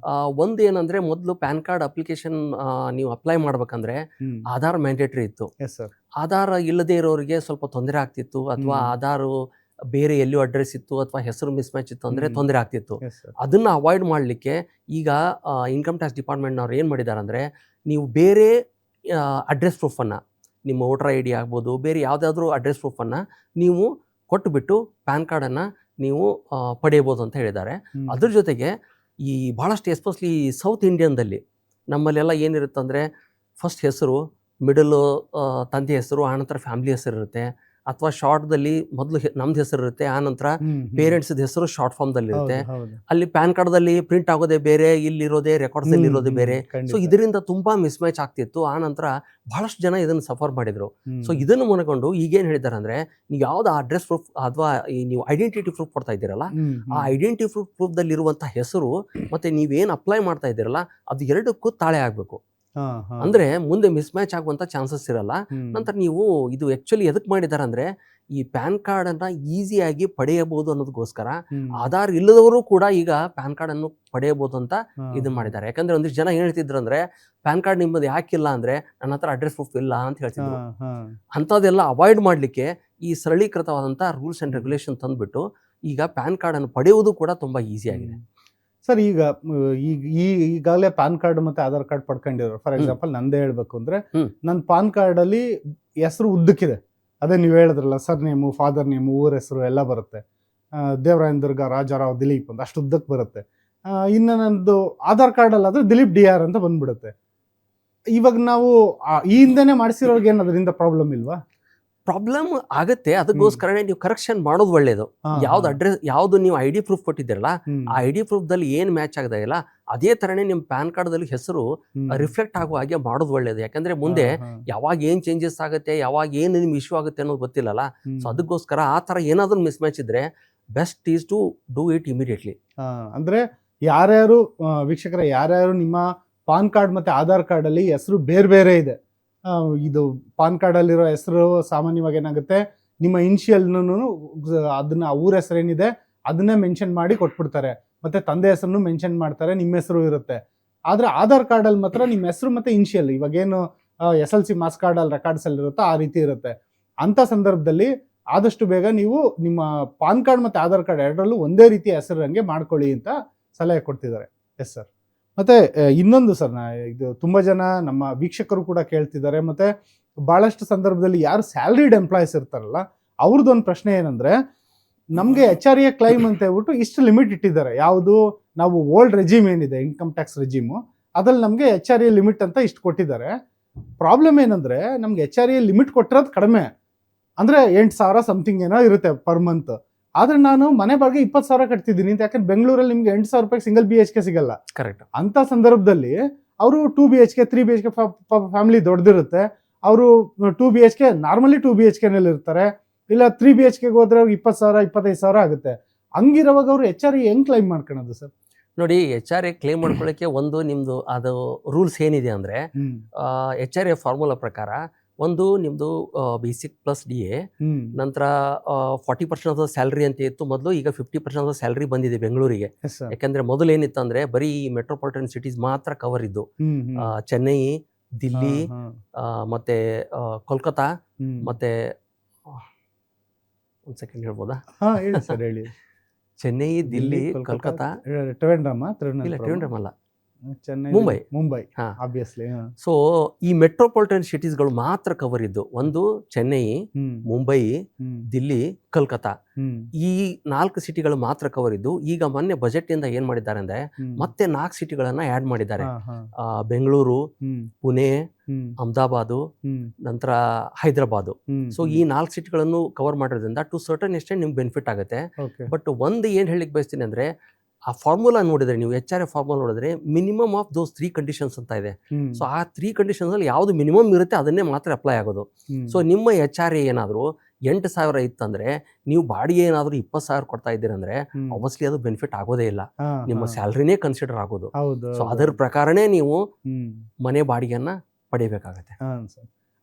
ಒಂದು ಏನಂದ್ರೆ, ಮೊದಲು ಪ್ಯಾನ್ ಕಾರ್ಡ್ ಅಪ್ಲಿಕೇಶನ್ ನೀವು ಅಪ್ಲೈ ಮಾಡ್ಬೇಕಂದ್ರೆ ಆಧಾರ್ ಮ್ಯಾಂಡೇಟರಿ ಇತ್ತು. ಆಧಾರ್ ಇಲ್ಲದೆ ಇರೋರಿಗೆ ಸ್ವಲ್ಪ ತೊಂದರೆ ಆಗ್ತಿತ್ತು, ಅಥವಾ ಆಧಾರ್ ಬೇರೆ ಎಲ್ಲೂ ಅಡ್ರೆಸ್ ಇತ್ತು ಅಥವಾ ಹೆಸರು ಮಿಸ್ ಮ್ಯಾಚ್ ಇತ್ತು ಅಂದ್ರೆ ತೊಂದರೆ ಆಗ್ತಿತ್ತು. ಅದನ್ನ ಅವಾಯ್ಡ್ ಮಾಡಲಿಕ್ಕೆ ಈಗ ಇನ್ಕಮ್ ಟ್ಯಾಕ್ಸ್ ಡಿಪಾರ್ಟ್ಮೆಂಟ್ನವ್ರು ಏನು ಮಾಡಿದ್ದಾರೆ ಅಂದ್ರೆ, ನೀವು ಬೇರೆ ಅಡ್ರೆಸ್ ಪ್ರೂಫನ್ನು, ನಿಮ್ಮ ವೋಟರ್ ಐ ಡಿ ಆಗ್ಬೋದು, ಬೇರೆ ಯಾವುದಾದ್ರೂ ಅಡ್ರೆಸ್ ಪ್ರೂಫನ್ನು ನೀವು ಕೊಟ್ಟುಬಿಟ್ಟು ಪ್ಯಾನ್ ಕಾರ್ಡನ್ನು ನೀವು ಪಡೆಯಬೋದು ಅಂತ ಹೇಳಿದ್ದಾರೆ. ಅದ್ರ ಜೊತೆಗೆ ಈ ಭಾಳಷ್ಟು ಎಸ್ಪೆಷಲಿ ಸೌತ್ ಇಂಡಿಯನ್ದಲ್ಲಿ ನಮ್ಮಲ್ಲೆಲ್ಲ ಏನಿರುತ್ತೆ ಅಂದರೆ, ಫಸ್ಟ್ ಹೆಸರು, ಮಿಡಲ್ ತಂದೆ ಹೆಸರು, ಆನಂತರ ಫ್ಯಾಮಿಲಿ ಹೆಸರು ಇರುತ್ತೆ, ಅಥವಾ ಶಾರ್ಟ್ದಲ್ಲಿ ಮೊದಲು ನಮ್ದು ಹೆಸರು ಇರುತ್ತೆ, ಆ ನಂತರ ಪೇರೆಂಟ್ಸ್ ಹೆಸರು ಶಾರ್ಟ್ ಫಾರ್ಮ್ದಲ್ಲಿ ಇರುತ್ತೆ. ಅಲ್ಲಿ ಪ್ಯಾನ್ ಕಾರ್ಡ್ದಲ್ಲಿ ಪ್ರಿಂಟ್ ಆಗೋದೇ ಬೇರೆ, ಇಲ್ಲಿರೋದೇ ರೆಕಾರ್ಡ್ಸ್ ಇರೋದೇ ಬೇರೆ. ಸೊ ಇದರಿಂದ ತುಂಬಾ ಮಿಸ್ ಮ್ಯಾಚ್ ಆಗ್ತಿತ್ತು. ಆ ನಂತರ ಬಹಳಷ್ಟು ಜನ ಇದನ್ನು ಸಫರ್ ಮಾಡಿದ್ರು. ಸೊ ಇದನ್ನು ಮನಗೊಂಡು ಈಗೇನು ಹೇಳಿದ್ದಾರೆ ಅಂದ್ರೆ, ನೀವು ಯಾವ್ದು ಅಡ್ರೆಸ್ ಪ್ರೂಫ್ ಅಥವಾ ನೀವು ಐಡೆಂಟಿಟಿ ಪ್ರೂಫ್ ಕೊಡ್ತಾ ಇದ್ದೀರಲ್ಲ, ಆ ಐಡೆಂಟಿಟಿ ಪ್ರೂಫ್ ದಲ್ಲಿ ಇರುವಂತಹ ಹೆಸರು ಮತ್ತೆ ನೀವೇನು ಅಪ್ಲೈ ಮಾಡ್ತಾ ಇದ್ದೀರಲ್ಲ, ಅದು ಎರಡಕ್ಕೂ ತಾಳೆ ಆಗ್ಬೇಕು. ಅಂದ್ರೆ ಮುಂದೆ ಮಿಸ್ ಮ್ಯಾಚ್ ಆಗುವಂತ ಚಾನ್ಸಸ್ ಇರಲ್ಲ. ನಂತರ ನೀವು ಇದು ಆಕ್ಚುಲಿ ಎದಕ್ ಮಾಡಿದಾರೆ ಅಂದ್ರೆ, ಈ ಪ್ಯಾನ್ ಕಾರ್ಡ್ ಅನ್ನ ಈಸಿಯಾಗಿ ಪಡೆಯಬಹುದು ಅನ್ನೋದಕ್ಕೋಸ್ಕರ ಆಧಾರ್ ಇಲ್ಲದವರು ಕೂಡ ಈಗ ಪ್ಯಾನ್ ಕಾರ್ಡ್ ಅನ್ನು ಪಡೆಯಬಹುದು ಅಂತ ಇದನ್ನ ಮಾಡಿದ್ದಾರೆ. ಯಾಕಂದ್ರೆ ಒಂದಿಷ್ಟು ಜನ ಹೇಳ್ತಿದ್ರು ಅಂದ್ರೆ, ಪ್ಯಾನ್ ಕಾರ್ಡ್ ನಿಮ್ಮದು ಯಾಕಿಲ್ಲ ಅಂದ್ರೆ ನನ್ನ ಹತ್ರ ಅಡ್ರೆಸ್ ಪ್ರೂಫ್ ಇಲ್ಲ ಅಂತ ಹೇಳ್ತಿದ್ರು. ಅಂಥದ್ದೆಲ್ಲ ಅವಾಯ್ಡ್ ಮಾಡ್ಲಿಕ್ಕೆ ಈ ಸರಳೀಕೃತವಾದಂತ ರೂಲ್ಸ್ ಅಂಡ್ ರೆಗ್ಯುಲೇಷನ್ ತಂದ್ಬಿಟ್ಟು ಈಗ ಪ್ಯಾನ್ ಕಾರ್ಡ್ ಅನ್ನು ಪಡೆಯುವುದು ಕೂಡ ತುಂಬಾ ಈಸಿ ಆಗಿದೆ. ಸರ್, ಈಗಾಗಲೇ ಪ್ಯಾನ್ ಕಾರ್ಡ್ ಮತ್ತೆ ಆಧಾರ್ ಕಾರ್ಡ್ ಪಡ್ಕೊಂಡಿರೋ, ಫಾರ್ ಎಕ್ಸಾಂಪಲ್ ನಂದೇ ಹೇಳ್ಬೇಕು ಅಂದ್ರೆ, ನನ್ನ ಪಾನ್ ಕಾರ್ಡ್ ಅಲ್ಲಿ ಹೆಸರು ಉದ್ದಕ್ಕಿದೆ. ಅದೇ ನೀವು ಹೇಳಿದ್ರಲ್ಲ, ಸರ್ ನೇಮು, ಫಾದರ್ ನೇಮು, ಊರ ಹೆಸರು ಎಲ್ಲ ಬರುತ್ತೆ. ದೇವರಾಯನ ದುರ್ಗ, ರಾಜಾರಾವ್, ದಿಲೀಪ್ ಅಂತ ಅಷ್ಟು ಉದ್ದಕ್ಕೆ ಬರುತ್ತೆ. ಇನ್ನು ನಂದು ಆಧಾರ್ ಕಾರ್ಡ್ ಅಲ್ಲಾದ್ರೆ ದಿಲೀಪ್ DR ಅಂತ ಬಂದ್ಬಿಡುತ್ತೆ. ಇವಾಗ ನಾವು ಈ ಹಿಂದೆನೆ ಮಾಡಿಸಿರೋರ್ಗೆ ಏನು ಅದರಿಂದ ಪ್ರಾಬ್ಲಮ್ ಇಲ್ವಾ? ಪ್ರಾಬ್ಲಮ್ ಆಗತ್ತೆ. ಅದಕ್ಕೋಸ್ಕರನೇ ನೀವು ಕರೆಕ್ಷನ್ ಮಾಡೋದು ಒಳ್ಳೇದು. ಯಾವ್ದು ಅಡ್ರೆಸ್, ಯಾವ್ದು ನೀವು ID ಪ್ರೂಫ್ ಕೊಟ್ಟಿದ್ದೀರಲ್ಲ, ಆ ID ಪ್ರೂಫ್ ದಲ್ಲಿ ಏನ್ ಮ್ಯಾಚ್ ಆಗದ ಇಲ್ಲ, ಅದೇ ತರನೇ ನಿಮ್ ಪ್ಯಾನ್ ಕಾರ್ಡ್ ದಲ್ಲಿ ಹೆಸರು ರಿಫ್ಲೆಕ್ಟ್ ಆಗುವ ಹಾಗೆ ಮಾಡೋದು ಒಳ್ಳೇದು. ಯಾಕಂದ್ರೆ ಮುಂದೆ ಯಾವಾಗ ಏನ್ ಚೇಂಜಸ್ ಆಗುತ್ತೆ, ಯಾವಾಗ ಏನ್ ನಿಮ್ ಇಶ್ಯೂ ಆಗುತ್ತೆ ಅನ್ನೋದು ಗೊತ್ತಿಲ್ಲಲ್ಲ. ಸೊ ಅದಕ್ಕೋಸ್ಕರ ಆ ತರ ಏನಾದ್ರೂ ಮಿಸ್ ಮ್ಯಾಚ್ ಇದ್ರೆ best is to do it immediately. ಅಂದ್ರೆ ಯಾರ್ಯಾರು ವೀಕ್ಷಕರ, ಯಾರ್ಯಾರು ನಿಮ್ಮ ಪಾನ್ ಕಾರ್ಡ್ ಮತ್ತೆ ಆಧಾರ್ ಕಾರ್ಡ್ ಅಲ್ಲಿ ಹೆಸರು ಬೇರೆ ಬೇರೆ ಇದೆ, ಇದು ಪಾನ್ ಕಾರ್ಡ್ ಅಲ್ಲಿರೋ ಹೆಸರು ಸಾಮಾನ್ಯವಾಗಿ ಏನಾಗುತ್ತೆ, ನಿಮ್ಮ ಇನಿಷಿಯಲ್ನು ಅದನ್ನ ಊರ ಹೆಸರು ಏನಿದೆ ಅದನ್ನೇ ಮೆನ್ಷನ್ ಮಾಡಿ ಕೊಟ್ಬಿಡ್ತಾರೆ. ಮತ್ತೆ ತಂದೆ ಹೆಸರನ್ನು ಮೆನ್ಷನ್ ಮಾಡ್ತಾರೆ, ನಿಮ್ಮ ಹೆಸರು ಇರುತ್ತೆ. ಆದ್ರೆ ಆಧಾರ್ ಕಾರ್ಡ್ ಅಲ್ಲಿ ಮಾತ್ರ ನಿಮ್ಮ ಹೆಸರು ಮತ್ತೆ ಇನಿಷಿಯಲ್, ಇವಾಗೇನು SLC ಮಾಸ್ ಕಾರ್ಡ್ ಅಲ್ಲಿ ರೆಕಾರ್ಡ್ಸ್ ಅಲ್ಲಿ ಇರುತ್ತೋ ಆ ರೀತಿ ಇರುತ್ತೆ. ಅಂತ ಸಂದರ್ಭದಲ್ಲಿ ಆದಷ್ಟು ಬೇಗ ನೀವು ನಿಮ್ಮ ಪಾನ್ ಕಾರ್ಡ್ ಮತ್ತೆ ಆಧಾರ್ ಕಾರ್ಡ್ ಎರಡರಲ್ಲೂ ಒಂದೇ ರೀತಿಯ ಹೆಸರಂಗೆ ಮಾಡ್ಕೊಳ್ಳಿ ಅಂತ ಸಲಹೆ ಕೊಡ್ತಿದ್ದಾರೆ. Yes sir. ಮತ್ತೆ ಇನ್ನೊಂದು ಸರ್, ಇದು ತುಂಬಾ ಜನ ನಮ್ಮ ವೀಕ್ಷಕರು ಕೂಡ ಕೇಳ್ತಿದ್ದಾರೆ, ಮತ್ತೆ ಬಹಳಷ್ಟು ಸಂದರ್ಭದಲ್ಲಿ ಯಾರು ಸ್ಯಾಲ್ರಿಡ್ ಎಂಪ್ಲಾಯೀಸ್ ಇರ್ತಾರಲ್ಲ ಅವ್ರದ್ದೊಂದು ಪ್ರಶ್ನೆ ಏನಂದ್ರೆ, ನಮಗೆ HRA ಕ್ಲೈಮ್ ಅಂತ ಹೇಳ್ಬಿಟ್ಟು ಇಷ್ಟು ಲಿಮಿಟ್ ಇಟ್ಟಿದ್ದಾರೆ. ಯಾವುದು, ನಾವು ಓಲ್ಡ್ ರೆಜಿಮ್ ಏನಿದೆ ಇನ್ಕಮ್ ಟ್ಯಾಕ್ಸ್ ರೆಜಿಮು, ಅದ್ರಲ್ಲಿ ನಮಗೆ HRA ಲಿಮಿಟ್ ಅಂತ ಇಷ್ಟು ಕೊಟ್ಟಿದ್ದಾರೆ. ಪ್ರಾಬ್ಲಮ್ ಏನಂದ್ರೆ, ನಮ್ಗೆ HRA ಲಿಮಿಟ್ ಕೊಟ್ಟಿರೋದು ಕಡಿಮೆ, ಅಂದ್ರೆ 8,000 ಸಮಥಿಂಗ್ ಏನೋ ಇರುತ್ತೆ ಪರ್ ಮಂತ್. ಆದ್ರೆ ನಾನು ಮನೆ ಬಾಡಿಗೆ 20,000 ಕಟ್ತಿದ್ದೀನಿ ಅಂತ. ಯಾಕಂದ್ರೆ ಬೆಂಗಳೂರಲ್ಲಿ ನಿಮ್ಗೆ 8,000 ರೂಪಾಯಿ ಸಿಂಗಲ್ BHK ಸಿಗಲ್ಲ. ಕರೆಕ್ಟ್. ಅಂತ ಸಂದರ್ಭದಲ್ಲಿ ಅವರು 2 BHK 3 BHK ಫ್ಯಾಮಿಲಿ ದೊಡ್ಡದಿರುತ್ತೆ, ಅವರು 2 BHK ನಾರ್ಮಲಿ 2 BHK ನಲ್ಲಿ ಇರ್ತಾರೆ. ಇಲ್ಲ 3 BHK ಹೋದ್ರೆ 20,000 25,000 ಆಗುತ್ತೆ. ಹಂಗಿರುವಾಗ ಅವರು HRA ಹೆಂಗ್ ಕ್ಲೈಮ್ ಮಾಡ್ಕೊಳ್ಳೋದು ಸರ್? ನೋಡಿ, HRA ಕ್ಲೇಮ್ ಮಾಡ್ಕೊಳ್ಳಿಕ್ಕೆ ಒಂದು ನಿಮ್ದು ಅದು ರೂಲ್ಸ್ ಏನಿದೆ ಅಂದ್ರೆ, HRA ಫಾರ್ಮುಲಾ ಪ್ರಕಾರ ಒಂದು ನಿಮ್ದು ಬೇಸಿಕ್ ಪ್ಲಸ್ DA, ನಂತರ 40% ಆಫ್ ಸ್ಯಾಲ್ರಿ ಅಂತ ಇತ್ತು ಮೊದಲು. ಈಗ 50% ಆಫ್ ಸ್ಯಾಲ್ರಿ ಬಂದಿದೆ ಬೆಂಗಳೂರಿಗೆ. ಯಾಕಂದ್ರೆ ಮೊದಲು ಏನಿತ್ತು ಅಂದ್ರೆ ಬರೀ ಮೆಟ್ರೋಪಾಲಿಟನ್ ಸಿಟೀಸ್ ಮಾತ್ರ ಕವರ್ ಇದ್ದು. ಚೆನ್ನೈ, ದಿಲ್ಲಿ, ಮತ್ತೆ ಕೋಲ್ಕತ್ತಾ, ಮತ್ತೆ ಒಂದ್ ಸೆಕೆಂಡ್ ಹೇಳ್ಬೋದಾ? ಹೇಳಿ. ಚೆನ್ನೈ, ದಿಲ್ಲಿ, ಕೋಲ್ಕತ್ತಾ, ಟ್ರಿವೆಂಡ್ರಮ್ ಅಲ್ಲ, ಮುಂಬೈ. ಆಬ್ವಿಯಸ್ಲಿ. ಸೊ ಈ ಮೆಟ್ರೋಪಾಲಿಟನ್ ಸಿಟೀಸ್ಗಳು ಮಾತ್ರ ಕವರ್ ಇದ್ದು. ಒಂದು ಚೆನ್ನೈ, ಮುಂಬೈ, ದಿಲ್ಲಿ, ಕೋಲ್ಕತ್ತಾ, ಈ 4 ಸಿಟಿಗಳು ಮಾತ್ರ ಕವರ್ ಇದ್ದು. ಈಗ ಮೊನ್ನೆ ಬಜೆಟ್ ಇಂದ ಏನ್ ಮಾಡಿದ್ದಾರೆ ಅಂದ್ರೆ, ಮತ್ತೆ 4 ಸಿಟಿಗಳನ್ನ ಆಡ್ ಮಾಡಿದ್ದಾರೆ. ಬೆಂಗಳೂರು, ಪುಣೆ, ಅಹಮದಾಬಾದು, ನಂತರ ಹೈದರಾಬಾದ್. ಸೊ ಈ 4 ಸಿಟಿಗಳನ್ನು ಕವರ್ ಮಾಡೋದ್ರಿಂದ ಟು ಸರ್ಟನ್ ಎಕ್ಸ್ಟೆಂಟ್ ನಿಮ್ಗೆ ಬೆನಿಫಿಟ್ ಆಗುತ್ತೆ. ಬಟ್ ಒಂದು ಏನ್ ಹೇಳಿಕ್ ಬಯಸ್ತೀನಿ ಅಂದ್ರೆ, ಆ ಫಾರ್ಮುಲಾ ನೋಡಿದ್ರೆ, ನೀವು HRA ಫಾರ್ಮುಲಾ ನೋಡಿದ್ರೆ ಮಿನಿಮಮ್ ಆಫ್ ದೋಸ್ 3 ಕಂಡೀಷನ್ಸ್ ಅಂತ ಇದೆ. ಸೊ ಆ 3 ಕಂಡೀಷನ್ಸ್ ಅಲ್ಲಿ ಯಾವ್ದು ಮಿನಿಮಮ್ ಇರುತ್ತೆ ಅದನ್ನೇ ಮಾತ್ರ ಅಪ್ಲೈ ಆಗೋದು. ಸೊ ನಿಮ್ಮ HRA ಏನಾದ್ರು 8,000 ಇತ್ತಂದ್ರೆ, ನೀವು ಬಾಡಿಗೆ ಏನಾದ್ರು 20,000 ಕೊಡ್ತಾ ಇದ್ದೀರಂದ್ರೆ ಆಬ್ವಿಯಸ್ಲಿ ಅದು ಬೆನಿಫಿಟ್ ಆಗೋದೇ ಇಲ್ಲ. ನಿಮ್ಮ ಸ್ಯಾಲ್ರಿನೇ ಕನ್ಸಿಡರ್ ಆಗೋದು. ಸೊ ಅದರ ಪ್ರಕಾರನೇ ನೀವು ಮನೆ ಬಾಡಿಗೆಯನ್ನ ಪಡಿಬೇಕಾಗತ್ತೆ.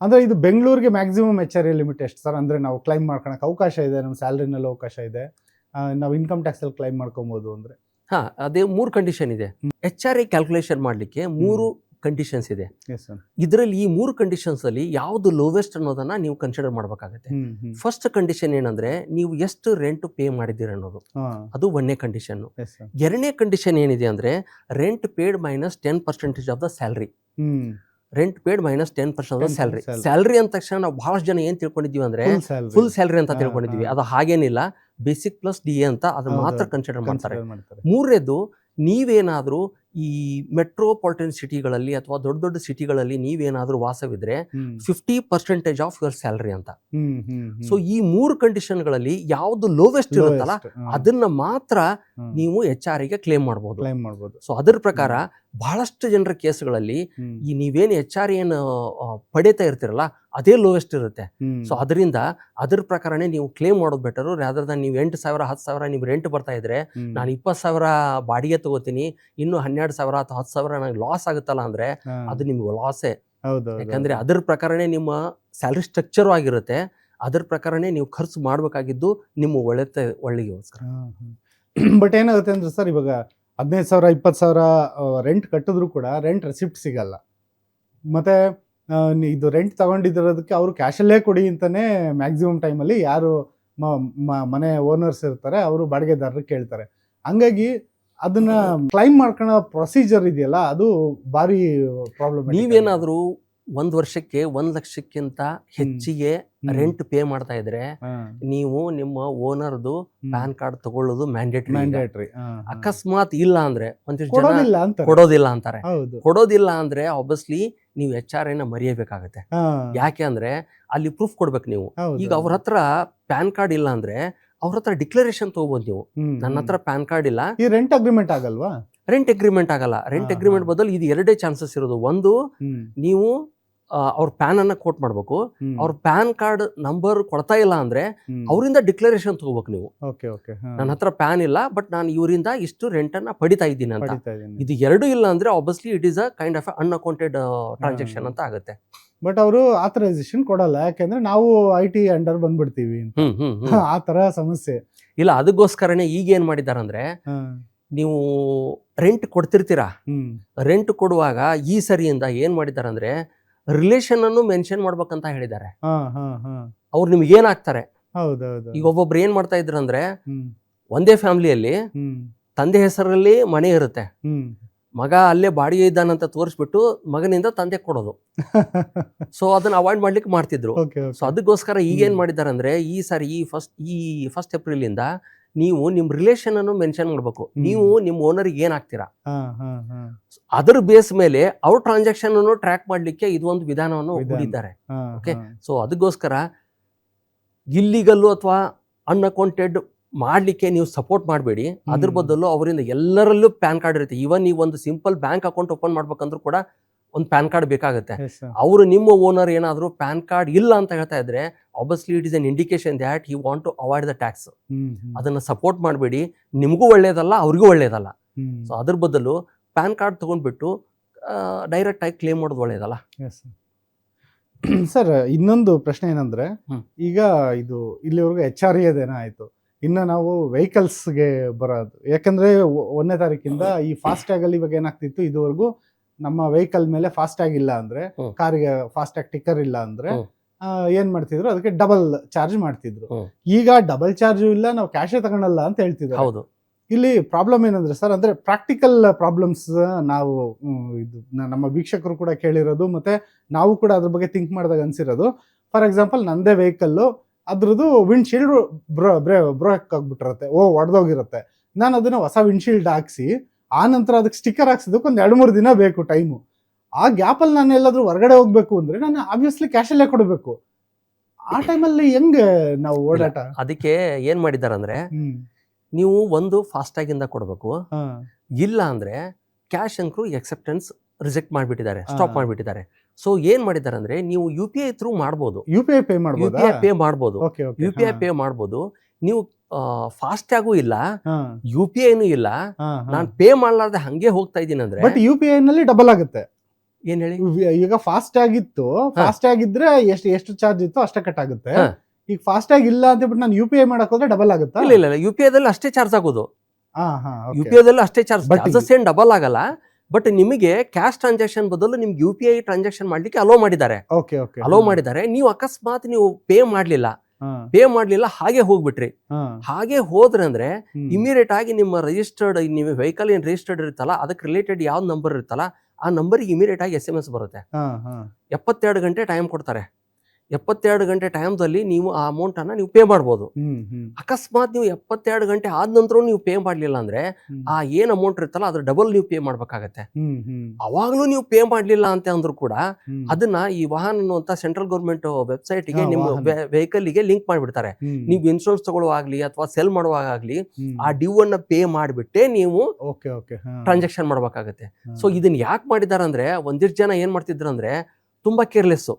ಅಂದ್ರೆ ಇದು ಬೆಂಗಳೂರಿಗೆ ಮ್ಯಾಕ್ಸಿಮಮ್ HRA ಲಿಮಿಟ್ ಎಷ್ಟು ಸರ್? ಅಂದ್ರೆ ನಾವು ಕ್ಲೈಮ್ ಮಾಡ್ಕೊಳಕ್ ಅವಕಾಶ ಇದೆ, ನಮ್ಮ ಸ್ಯಾಲ್ರಿನಲ್ಲಿ ಅವಕಾಶ ಇದೆ, ನಾವು ಇನ್ಕಮ್ ಟ್ಯಾಕ್ಸ್ ಅಲ್ಲಿ ಕ್ಲೈಮ್ ಮಾಡ್ಕೊಬಹುದು ಅಂದ್ರೆ? ಅದೇ 3 ಕಂಡೀಷನ್ ಇದೆ. HRA ಕ್ಯಾಲ್ಕುಲೇಷನ್ ಮಾಡ್ಲಿಕ್ಕೆ 3 ಕಂಡೀಷನ್ಸ್ ಇದೆ. ಇದರಲ್ಲಿ ಈ 3 ಕಂಡೀಷನ್ಸ್ ಅಲ್ಲಿ ಯಾವ್ದು ಲೋವೆಸ್ಟ್ ಅನ್ನೋದನ್ನ ನೀವು ಕನ್ಸಿಡರ್ ಮಾಡ್ಬೇಕಾಗತ್ತೆ. ಫಸ್ಟ್ ಕಂಡೀಷನ್ ಏನಂದ್ರೆ, ನೀವು ಎಷ್ಟು ರೆಂಟ್ ಪೇ ಮಾಡಿದ್ದೀರ ಅನ್ನೋದು, ಅದು 1ನೇ ಕಂಡೀಷನ್. 2ನೇ ಕಂಡೀಷನ್ ಏನಿದೆ ಅಂದ್ರೆ, rent paid minus 10% of the salary. Rent paid minus 10% of salary. Salary ಅಂದ ತಕ್ಷಣ ನಾವು ಬಹಳಷ್ಟು ಜನ ಏನ್ ತಿಳ್ಕೊಂಡಿದೀವಿ ಅಂದ್ರೆ ಫುಲ್ ಸ್ಯಾಲ್ರಿ ಅಂತ ತಿಳ್ಕೊಂಡಿದೀವಿ. ಅದು ಹಾಗೇನಿಲ್ಲ. ಬೇಸಿಕ್ ಪ್ಲಸ್ DA ಅಂತ ಅದನ್ನ ಮಾತ್ರ ಕನ್ಸಿಡರ್ ಮಾಡ್ತಾರೆ. 3ನೇದು, ನೀವೇನಾದ್ರೂ ಈ ಮೆಟ್ರೋಪಾಲಿಟನ್ ಸಿಟಿಗಳಲ್ಲಿ ಅಥವಾ ದೊಡ್ಡ ದೊಡ್ಡ ಸಿಟಿಗಳಲ್ಲಿ ನೀವೇನಾದ್ರೂ ವಾಸವಿದ್ರೆ 50% ಆಫ್ ಯುವರ್ ಸ್ಯಾಲರಿ ಅಂತ. ಸೊ ಈ 3 ಕಂಡೀಷನ್ಗಳಲ್ಲಿ ಯಾವ್ದು ಲೋವೆಸ್ಟ್ ಇರುತ್ತಲ್ಲ ಅದನ್ನ ಮಾತ್ರ ನೀವು HR ಗೆ ಕ್ಲೇಮ್ ಮಾಡಬಹುದು. ಸೊ ಅದ್ರ ಪ್ರಕಾರ ಬಹಳಷ್ಟು ಜನರ ಕೇಸ್ಗಳಲ್ಲಿ ಈ ನೀವೇನು HR ಏನು ಪಡೀತಾ ಇರ್ತೀರಲ್ಲ ಅದೇ ಲೋವೆಸ್ಟ್ ಇರುತ್ತೆ. ಸೊ ಅದರಿಂದ ಅದ್ರ ಪ್ರಕಾರನೇ ನೀವು ಕ್ಲೇಮ್ ಮಾಡೋದು ಬೆಟರು. ರಾದರ್ ದನ್ ನೀವು 8,000 10,000 ನೀವು ರೆಂಟ್ ಬರ್ತಾ ಇದ್ರೆ ನಾನು 20,000 ಬಾಡಿಗೆ ತಗೋತೀನಿ, ಇನ್ನು 12,000 ಅಥವಾ 10,000 ನನಗೆ ಲಾಸ್ ಆಗುತ್ತಲ್ಲ ಅಂದ್ರೆ ಅದು ನಿಮ್ಗೆ ಲಾಸೇ. ಯಾಕಂದ್ರೆ ಅದ್ರ ಪ್ರಕಾರನೇ ನಿಮ್ಮ ಸ್ಯಾಲರಿ ಸ್ಟ್ರಕ್ಚರ್ ಆಗಿರುತ್ತೆ. ಅದ್ರ ಪ್ರಕಾರನೇ ನೀವು ಖರ್ಚು ಮಾಡ್ಬೇಕಾಗಿದ್ದು ನಿಮ್ಮ ಒಳ್ಳೆಗೋಸ್ಕರ. ಬಟ್ ಏನಾಗುತ್ತೆ ಅಂದ್ರೆ ಸರ್, ಇವಾಗ 15,000 20,000 ರೆಂಟ್ ಕಟ್ಟಿದ್ರು ಕೂಡ ರೆಂಟ್ ರೆಸಿಪ್ಟ್ ಸಿಗಲ್ಲ. ಮತ್ತೆ ಇದು ರೆಂಟ್ ತಗೊಂಡಿರೋದಕ್ಕೆ ಅವರು ಕ್ಯಾಶಲ್ಲೇ ಕೊಡಿ ಅಂತಾನೆ ಮ್ಯಾಕ್ಸಿಮಮ್ ಟೈಮಲ್ಲಿ ಯಾರು ಮನೆ ಓನರ್ಸ್ ಇರ್ತಾರೆ ಅವರು ಬಾಡಿಗೆದಾರರಿಗೆ ಕೇಳ್ತಾರೆ. ಹಂಗಾಗಿ ಅದನ್ನ ಕ್ಲೈಮ್ ಮಾಡ್ಕೊಳ್ಳೋ ಪ್ರೊಸೀಜರ್ ಇದೆಯಲ್ಲ ಅದು ಭಾರಿ ಪ್ರಾಬ್ಲಮ್. ನೀವೇನಾದ್ರೂ 1 ವರ್ಷಕ್ಕೆ 1 ಲಕ್ಷಕ್ಕಿಂತ ಹೆಚ್ಚಿಗೆ ರೆಂಟ್ ಪೇ ಮಾಡ್ತಾ ಇದ್ರೆ ನೀವು ನಿಮ್ಮ ಓನರ್ದು ಪ್ಯಾನ್ ಕಾರ್ಡ್ ತಗೊಳ್ಳೋದು ಮ್ಯಾಂಡೇಟರಿ. ಅಕಸ್ಮಾತ್ ಇಲ್ಲ ಅಂದ್ರೆ ಒಂದಿಷ್ಟು ಜನ ಕೊಡೋದಿಲ್ಲ ಅಂತಾರೆ. ಕೊಡೋದಿಲ್ಲ ಅಂದ್ರೆ ಆಬ್ವಿಯಸ್ಲಿ ನೀವು HR ನ ಮರೆಯಬೇಕಾಗತ್ತೆ. ಯಾಕೆ ಅಂದ್ರೆ ಅಲ್ಲಿ ಪ್ರೂಫ್ ಕೊಡ್ಬೇಕು ನೀವು. ಈಗ ಅವ್ರ ಹತ್ರ ಪ್ಯಾನ್ ಕಾರ್ಡ್ ಇಲ್ಲ ಅಂದ್ರೆ ಅವ್ರ ಹತ್ರ ಡಿಕ್ಲರೇಷನ್ ತಗೋಬಹುದು ನೀವು. ನನ್ನ ಹತ್ರ ಪ್ಯಾನ್ ಕಾರ್ಡ್ ಇಲ್ಲ, ಈ ರೆಂಟ್ ಅಗ್ರಿಮೆಂಟ್ ಆಗಲ್ವಾ? ರೆಂಟ್ ಅಗ್ರಿಮೆಂಟ್ ಆಗಲ್ಲ. ರೆಂಟ್ ಅಗ್ರಿಮೆಂಟ್ ಬದಲು ಇದು 2 ಚಾನ್ಸಸ್ ಇರೋದು. ಒಂದು, ನೀವು ಅವ್ರ ಪ್ಯಾನ್ ಅನ್ನ ಕೋಟ್ ಮಾಡ್ಬೇಕು. ಅವ್ರ ಪ್ಯಾನ್ ಕಾರ್ಡ್ ನಂಬರ್ ಕೊಡ್ತಾ ಇಲ್ಲ ಅಂದ್ರೆ ಅವರಿಂದ ಡಿಕ್ಲರೇಷನ್ ತಗೋಬೇಕು ನೀವು. ನನ್ನ ಹತ್ರ ಪ್ಯಾನ್ ಇಲ್ಲ ಬಟ್ ನಾನು ಇವರಿಂದ ಇಷ್ಟು ರೆಂಟ್ ಅನ್ನ ಪಡಿತಾ ಇದ್ದೀನಿ ಅಂತ. ಇದು 2 ಇಲ್ಲ ಅಂದ್ರೆ obviously it is a kind of unaccounted transaction ಅಂತ ಆಗುತ್ತೆ. ಬಟ್ ಅವರು ಆಥರೈಸೇಷನ್ ಕೊಡಲ್ಲ, ಯಾಕಂದ್ರೆ ನಾವು IT ಅಂಡರ್ ಬಂದ್ಬಿಡ್ತೀವಿ, ಆ ತರ ಸಮಸ್ಯೆ ಇಲ್ಲ. ಅದಕ್ಕೋಸ್ಕರನೇ ಈಗ ಏನ್ ಮಾಡಿದಾರೆ ಅಂದ್ರೆ, ನೀವು ರೆಂಟ್ ಕೊಡ್ತಿರ್ತೀರಾ, ರೆಂಟ್ ಕೊಡುವಾಗ ಈ ಸರಿಯಿಂದ ಏನ್ ಮಾಡಿದಾರೆ ಅಂದ್ರೆ ರಿಲೇಷನ್ ಅನ್ನು ಮೆನ್ಷನ್ ಮಾಡ್ಬೇಕಂತ ಹೇಳಿದ್ದಾರೆ. ಅವ್ರು ನಿಮ್ಗೆ ಏನಾಗ್ತಾರೆ. ಈಗ ಒಬ್ಬೊಬ್ರು ಏನ್ ಮಾಡ್ತಾ ಇದ್ರು ಅಂದ್ರೆ, ಒಂದೇ ಫ್ಯಾಮಿಲಿಯಲ್ಲಿ ತಂದೆ ಹೆಸರಲ್ಲಿ ಮನೆ ಇರುತ್ತೆ, ಮಗ ಅಲ್ಲೇ ಬಾಡಿಗೆ ಇದ್ದಾನಂತ ತೋರಿಸ್ಬಿಟ್ಟು ಮಗನಿಂದ ತಂದೆ ಕೊಡೋದು. ಸೊ ಅದನ್ನ ಅವಾಯ್ಡ್ ಮಾಡ್ಲಿಕ್ಕೆ ಮಾಡ್ತಿದ್ರು. ಸೊ ಅದಕ್ಕೋಸ್ಕರ ಈಗ ಏನ್ ಮಾಡಿದ್ದಾರೆ ಅಂದ್ರೆ, ಈ ಸಾರಿ ಈ ಫಸ್ಟ್ ಏಪ್ರಿಲ್ ಇಂದ ನೀವು ನಿಮ್ ರಿಲೇಷನ್ ಅನ್ನು ಮೆನ್ಷನ್ ಮಾಡ್ಬೇಕು. ನೀವು ನಿಮ್ ಓನರ್ಗೆ ಏನ್ ಆಗ್ತೀರಾ ಅದ್ರ ಬೇಸ್ ಮೇಲೆ ಅವ್ರ ಟ್ರಾನ್ಸಾಕ್ಷನ್ ಅನ್ನು ಟ್ರ್ಯಾಕ್ ಮಾಡ್ಲಿಕ್ಕೆ ಇದು ಒಂದು ವಿಧಾನವನ್ನು ಹೂಡಿದ್ದಾರೆ. ಓಕೆ, ಸೊ ಅದಕ್ಕೋಸ್ಕರ ಇಲ್ಲಿಗಲ್ಲು ಅಥವಾ ಅನ್ಅಕೌಂಟೆಡ್ ಮಾಡ್ಲಿಕ್ಕೆ ನೀವು ಸಪೋರ್ಟ್ ಮಾಡಬೇಡಿ. ಅದ್ರ ಬದಲು ಅವರಿಂದ ಎಲ್ಲರಲ್ಲೂ ಪ್ಯಾನ್ ಕಾರ್ಡ್ ಇರುತ್ತೆ. ಈವನ್ ನೀವು ಒಂದು ಸಿಂಪಲ್ ಬ್ಯಾಂಕ್ ಅಕೌಂಟ್ ಓಪನ್ ಮಾಡ್ಬೇಕಂದ್ರೂ ಕೂಡ ಒಂದು ಪ್ಯಾನ್ ಕಾರ್ಡ್ ಬೇಕಾಗುತ್ತೆ. ಅವರು ನಿಮ್ಮ ಓನರ್ ಏನಾದ್ರು ಪ್ಯಾನ್ ಕಾರ್ಡ್ ಇಲ್ಲ ಅಂತ ಹೇಳ್ತಾ ಇದ್ರೆ obviously it is an indication that he want to avoid the tax. ಅದನ್ನ ಸಪೋರ್ಟ್ ಮಾಡಬೇಡಿ, ನಿಮಗೂ ಒಳ್ಳೇದಲ್ಲ ಅವ್ರಿಗೂ ಒಳ್ಳೇದಲ್ಲ. ಸೊ ಅದ್ರ ಬದಲು ಪ್ಯಾನ್ ಕಾರ್ಡ್ ತಗೊಂಡ್ಬಿಟ್ಟು ಡೈರೆಕ್ಟ್ ಆಗಿ ಕ್ಲೇಮ್ ಮಾಡೋದು ಒಳ್ಳೇದಲ್ಲ. ಸರ್, ಇನ್ನೊಂದು ಪ್ರಶ್ನೆ ಏನಂದ್ರೆ, ಈಗ ಇದು ಇಲ್ಲಿವರೆಗೂ HRAದೇನೋ ಆಯ್ತು, ಇನ್ನು ನಾವು ವೆಹಿಕಲ್ಸ್ಗೆ ಬರೋದು. ಯಾಕಂದ್ರೆ 1ನೇ ತಾರೀಕಿಂದ ಈ ಫಾಸ್ಟ್ ಟ್ಯಾಗ್ ಅಲ್ಲಿ ಇವಾಗ ಏನಾಗ್ತಿತ್ತು, ಇದುವರೆಗೂ ನಮ್ಮ ವೆಹಿಕಲ್ ಮೇಲೆ ಫಾಸ್ಟ್ ಟ್ಯಾಗ್ ಇಲ್ಲ ಅಂದ್ರೆ, ಕಾರಿಗೆ ಫಾಸ್ಟ್ ಟ್ಯಾಗ್ ಟಿಕ್ಕರ್ ಇಲ್ಲ ಅಂದ್ರೆ ಏನ್ ಮಾಡ್ತಿದ್ರು, ಅದಕ್ಕೆ ಡಬಲ್ ಚಾರ್ಜ್ ಮಾಡ್ತಿದ್ರು. ಈಗ ಡಬಲ್ ಚಾರ್ಜ್ ಇಲ್ಲ, ನಾವು ಕ್ಯಾಶೇ ತಗೊಳಲ್ಲ ಅಂತ ಹೇಳ್ತಿದ್ರು. ಹೌದು. ಇಲ್ಲಿ ಪ್ರಾಬ್ಲಮ್ ಏನಂದ್ರೆ ಸರ್, ಅಂದ್ರೆ ಪ್ರಾಕ್ಟಿಕಲ್ ಪ್ರಾಬ್ಲಮ್ಸ್ ನಾವು ಇದು ನಮ್ಮ ವೀಕ್ಷಕರು ಕೂಡ ಕೇಳಿರೋದು, ಮತ್ತೆ ನಾವು ಕೂಡ ಅದ್ರ ಬಗ್ಗೆ ಥಿಂಕ್ ಮಾಡಿದಾಗ ಅನ್ಸಿರೋದು. ಫಾರ್ ಎಕ್ಸಾಂಪಲ್, ನಂದೇ ವೆಹಿಕಲ್ ಅದ್ರದ್ದು ವಿಂಡ್ಶೀಲ್ಡ್ ಬ್ರೇಕ್ ಆಗ್ಬಿಟ್ಟಿರುತ್ತೆ, ಒಡೆದೋಗಿರುತ್ತೆ. ನಾನು ಅದನ್ನ ಹೊಸ ವಿಂಡ್ಶೀಲ್ಡ್ ಹಾಕ್ಸಿ ಆ ನಂತರ ಅದಕ್ಕೆ ಸ್ಟಿಕ್ಕರ್ ಹಾಕ್ಸೋದಕ್ಕೆ ಒಂದು 2-3 ದಿನ ಬೇಕು ಟೈಮು. ಆ ಗ್ಯಾಪಲ್ಲಿ ನಾನು ಎಲ್ಲಾದ್ರೂ ಹೊರಗಡೆ ಹೋಗ್ಬೇಕು ಅಂದ್ರೆ ನಾನು ಆಬ್ವಿಯಸ್ಲಿ ಕ್ಯಾಶಲ್ಲೇ ಕೊಡಬೇಕು. ಆ ಟೈಮಲ್ಲಿ ಹೆಂಗೆ ನಾವು ಓಡಾಟ? ಅದಕ್ಕೆ ಏನ್ ಮಾಡಿದ್ದಾರೆ ಅಂದ್ರೆ, ನೀವು ಒಂದು ಫಾಸ್ಟ್ ಟ್ಯಾಗ್ ಇಂದ ಕೊಡಬೇಕು, ಇಲ್ಲ ಅಂದ್ರೆ ಕ್ಯಾಶ್ ಅಂಕ್ರು ಎಕ್ಸೆಪ್ಟೆನ್ಸ್ ರಿಜೆಕ್ಟ್ ಮಾಡಿಬಿಟ್ಟಿದ್ದಾರೆ, ಸ್ಟಾಪ್ ಮಾಡಿಬಿಟ್ಟಿದ್ದಾರೆ. ಸೊ ಏನ್ ಮಾಡಿದ್ದಾರೆ ಅಂದ್ರೆ, ನೀವು UPI ಥ್ರೂ ಮಾಡ್ಬೋದು, UPI ಪೇ ಮಾಡ್ಬೋದು. ನೀವು ಫಾಸ್ಟ್ ಟ್ಯಾಗೂ ಇಲ್ಲ, UPIನೂ ಇಲ್ಲ, ನಾನು ಪೇ ಮಾಡ್ಲಾರ್ದೆ ಹಂಗೆ ಹೋಗ್ತಾ ಇದ್ದೀನಿ ಅಂದ್ರೆ, ಬಟ್ UPI ನಲ್ಲಿ ಡಬಲ್ ಆಗುತ್ತೆ. ಏನ್ ಹೇಳಿ, ಈಗ ಫಾಸ್ಟ್ ಟ್ಯಾಗ್ ಇತ್ತು, ಫಾಸ್ಟ್ ಟ್ಯಾಗ್ ಇದ್ರೆ ಎಷ್ಟು ಚಾರ್ಜ್ ಇತ್ತು ಅಷ್ಟೇ ಕಟ್ ಆಗುತ್ತೆ. ಈಗ ಫಾಸ್ಟ್ ಟ್ಯಾಗ್ ಇಲ್ಲ ಅಂತ ಬಿಟ್ಟು ನಾನು UPI ಮಾಡಕ್ ಹೋದ್ರೆ ಡಬಲ್ ಆಗುತ್ತಾ? ಇಲ್ಲ, UPI ದಲ್ಲಿ ಅಷ್ಟೇ ಚಾರ್ಜ್ ಆಗೋದು. UPI ದಲ್ಲಿ ಅಷ್ಟೇ ಚಾರ್ಜಸ್ ಏನ್ ಡಬಲ್ ಆಗಲ್ಲ. ಬಟ್ ನಿಮಗೆ ಕ್ಯಾಶ್ ಟ್ರಾನ್ಸಾಕ್ಷನ್ ಬದಲು ನಿಮ್ಗೆ UPI ಟ್ರಾನ್ಸಾಕ್ಷನ್ ಮಾಡ್ಲಿಕ್ಕೆ ಅಲೋ ಮಾಡಿದ್ದಾರೆ. ನೀವು ಅಕಸ್ಮಾತ್ ನೀವು ಪೇ ಮಾಡ್ಲಿಲ್ಲ, ಹಾಗೆ ಹೋಗ್ಬಿಟ್ರಿ. ಹಾಗೆ ಹೋದ್ರೆ ಅಂದ್ರೆ ಇಮಿಡಿಯೇಟ್ ಆಗಿ ನಿಮ್ಮ ರಿಜಿಸ್ಟರ್ಡ್, ನೀವು ವೆಹಿಕಲ್ ಏನ್ ರಿಜಿಸ್ಟರ್ಡ್ ಇರುತ್ತಲ್ಲ ಅದಕ್ಕೆ ರಿಲೇಟೆಡ್ ಯಾವ ನಂಬರ್ ಇರುತ್ತಲ್ಲ ಆ ನಂಬರ್ಗೆ ಇಮಿಡಿಯೇಟ್ ಆಗಿ SMS ಬರುತ್ತೆ. 72 ಗಂಟೆ ಟೈಮ್ ಕೊಡ್ತಾರೆ. 72 ಗಂಟೆ ಟೈಮ್ದಲ್ಲಿ ನೀವು ಆ ಅಮೌಂಟನ್ನು ನೀವು ಪೇ ಮಾಡ್ಬೋದು. ಅಕಸ್ಮಾತ್ ನೀವು 72 ಗಂಟೆ ಆದ ನಂತರ ನೀವು ಪೇ ಮಾಡಲಿಲ್ಲ ಅಂದರೆ ಆ ಏನು ಅಮೌಂಟ್ ಇರುತ್ತಲ್ಲ ಅದ್ರ ಡಬಲ್ ನೀವು ಪೇ ಮಾಡಬೇಕಾಗತ್ತೆ. ಅವಾಗಲೂ ನೀವು ಪೇ ಮಾಡಲಿಲ್ಲ ಅಂತ ಅಂದ್ರೂ ಕೂಡ ಅದನ್ನ ಈ ವಾಹನ ಅನ್ನುವಂಥ ಸೆಂಟ್ರಲ್ ಗೌರ್ಮೆಂಟ್ ವೆಬ್ಸೈಟ್ಗೆ ನಿಮ್ಮ ವೆಹಿಕಲ್ಗೆ ಲಿಂಕ್ ಮಾಡಿಬಿಡ್ತಾರೆ. ನೀವು ಇನ್ಶೂರೆನ್ಸ್ ತಗೊಳ್ಳುವಾಗಲಿ ಅಥವಾ ಸೆಲ್ ಮಾಡುವಾಗಲಿ ಆ ಡ್ಯೂ ಅನ್ನ ಪೇ ಮಾಡಿಬಿಟ್ಟೆ ನೀವು ಟ್ರಾನ್ಸಾಕ್ಷನ್ ಮಾಡ್ಬೇಕಾಗತ್ತೆ. ಸೊ ಇದನ್ನ ಯಾಕೆ ಮಾಡಿದ್ದಾರೆ ಅಂದ್ರೆ ಒಂದಿಷ್ಟು ಜನ ಏನ್ ಮಾಡ್ತಿದ್ರು ಅಂದ್ರೆ ತುಂಬಾ ಕೇರ್ಲೆಸ್ಸು,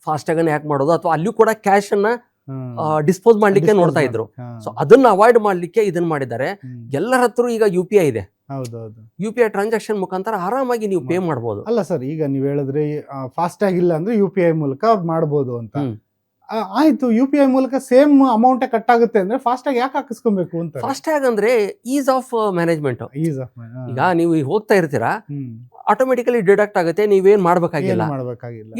ಫಾಸ್ಟ್ ಆಗಿ ಯಾಕೆ ಮಾಡೋದು ಅಥವಾ ಅಲ್ಲಿಯೂ ಕೂಡ ಕ್ಯಾಶ್ ಅನ್ನ ಡಿಸ್ಪೋಸ್ ಮಾಡ್ಲಿಕ್ಕೆ ನೋಡ್ತಾ ಇದ್ರು. ಸೊ ಅದನ್ನ ಅವಾಯ್ಡ್ ಮಾಡ್ಲಿಕ್ಕೆ ಇದನ್ನ ಮಾಡಿದ್ದಾರೆ. ಎಲ್ಲರ ಹತ್ರ ಈಗ UPI ಇದೆ. UPI ಟ್ರಾನ್ಸಾಕ್ಷನ್ ಮುಖಾಂತರ ಆರಾಮಾಗಿ ನೀವು ಪೇ ಮಾಡಬಹುದು. ಅಲ್ಲ ಸರ್, ಈಗ ನೀವ್ ಹೇಳಿದ್ರೆ ಫಾಸ್ಟ್ ಆಗಿಲ್ಲ ಅಂದ್ರೆ UPI ಮೂಲಕ ಅವ್ರು ಮಾಡಬಹುದು ಅಂತ. ಆಯ್ತು, UPI ಮೂಲಕ ಸೇಮ್ ಅಮೌಂಟ್ ಕಟ್ ಆಗುತ್ತೆ ಅಂದ್ರೆ ಫಾಸ್ಟ್ ಆಗಿ ಯಾಕೆ ಹಾಕಿಸ್ಕೊಬೇಕು ಅಂತ. ಫಾಸ್ಟ್ ಆಗಿ ಅಂದ್ರೆ ಈಸ್ ಆಫ್ ಮ್ಯಾನೇಜ್ಮೆಂಟ್. ಈಗ ನೀವು ಹೋಗ್ತಾ ಇರ್ತೀರಾ, ಆಟೋಮೆಟಿಕಲಿ ಡಿಡಕ್ಟ್ ಆಗುತ್ತೆ, ನೀವೇನ್ ಮಾಡ್ಬೇಕಾಗಿಲ್ಲ.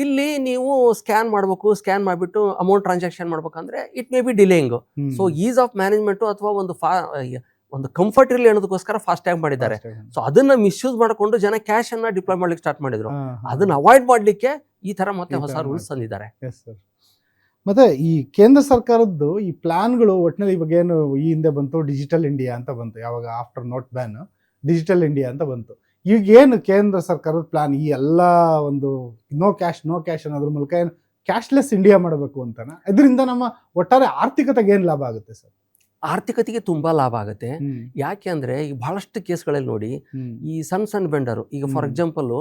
ಇಲ್ಲಿ ನೀವು ಸ್ಕ್ಯಾನ್ ಮಾಡ್ಬೇಕು, ಸ್ಕ್ಯಾನ್ ಮಾಡ್ಬಿಟ್ಟು ಅಮೌಂಟ್ ಟ್ರಾನ್ಸಾಕ್ಷನ್ ಮಾಡ್ಬೇಕಂದ್ರೆ it may be delaying. So is of management ಅಥವಾ ಒಂದು ಕಂಫರ್ಟ್ ಇರಲಿ ಅನ್ನೋದಕ್ಕೋಸ್ಕರ ಫಾಸ್ಟ್ ಆಗಿ ಮಾಡಿದ್ದಾರೆ. ಸೊ ಅದನ್ನ ಮಿಸ್ಯೂಸ್ ಮಾಡಿಕೊಂಡು ಜನ ಕ್ಯಾಶ್ ಅನ್ನ ಡಿಪ್ಲಾಯ್ ಮಾಡ್ಲಿಕ್ಕೆ ಸ್ಟಾರ್ಟ್ ಮಾಡಿದ್ರು. ಅದನ್ನ ಅವಾಯ್ಡ್ ಮಾಡ್ಲಿಕ್ಕೆ ಈ ತರ ಮತ್ತೆ ಹೊಸ ರೂಲ್ಸ್ ತಂದಿದ್ದಾರೆ. ಮತ್ತೆ ಈ ಕೇಂದ್ರ ಸರ್ಕಾರದ್ದು ಈ ಪ್ಲಾನ್ಗಳು ಒಟ್ಟಿನಲ್ಲಿ ಇವಾಗ ಏನು ಈ ಹಿಂದೆ ಬಂತು ಡಿಜಿಟಲ್ ಇಂಡಿಯಾ ಅಂತ ಬಂತು, ಯಾವಾಗ after note ban digital India ಅಂತ ಬಂತು. ಈಗ ಏನು ಕೇಂದ್ರ ಸರ್ಕಾರದ ಪ್ಲಾನ್ ಈ ಎಲ್ಲ ಒಂದು ನೋ ಕ್ಯಾಶ್ ಅನ್ನೋದ್ರ ಮೂಲಕ ಏನು ಕ್ಯಾಶ್ಲೆಸ್ ಇಂಡಿಯಾ ಮಾಡಬೇಕು ಅಂತಾನ, ಇದರಿಂದ ನಮ್ಮ ಒಟ್ಟಾರೆ ಆರ್ಥಿಕತೆಗೆ ಏನು ಲಾಭ ಆಗುತ್ತೆ ಸರ್? ಆರ್ಥಿಕತೆಗೆ ತುಂಬಾ ಲಾಭ ಆಗುತ್ತೆ. ಯಾಕೆ ಅಂದ್ರೆ ಈಗ ಬಹಳಷ್ಟು ಕೇಸ್ಗಳಲ್ಲಿ ನೋಡಿ, ಈ ಸಣ್ಣ ವೆಂಡರು, ಈಗ ಫಾರ್ ಎಕ್ಸಾಂಪಲ್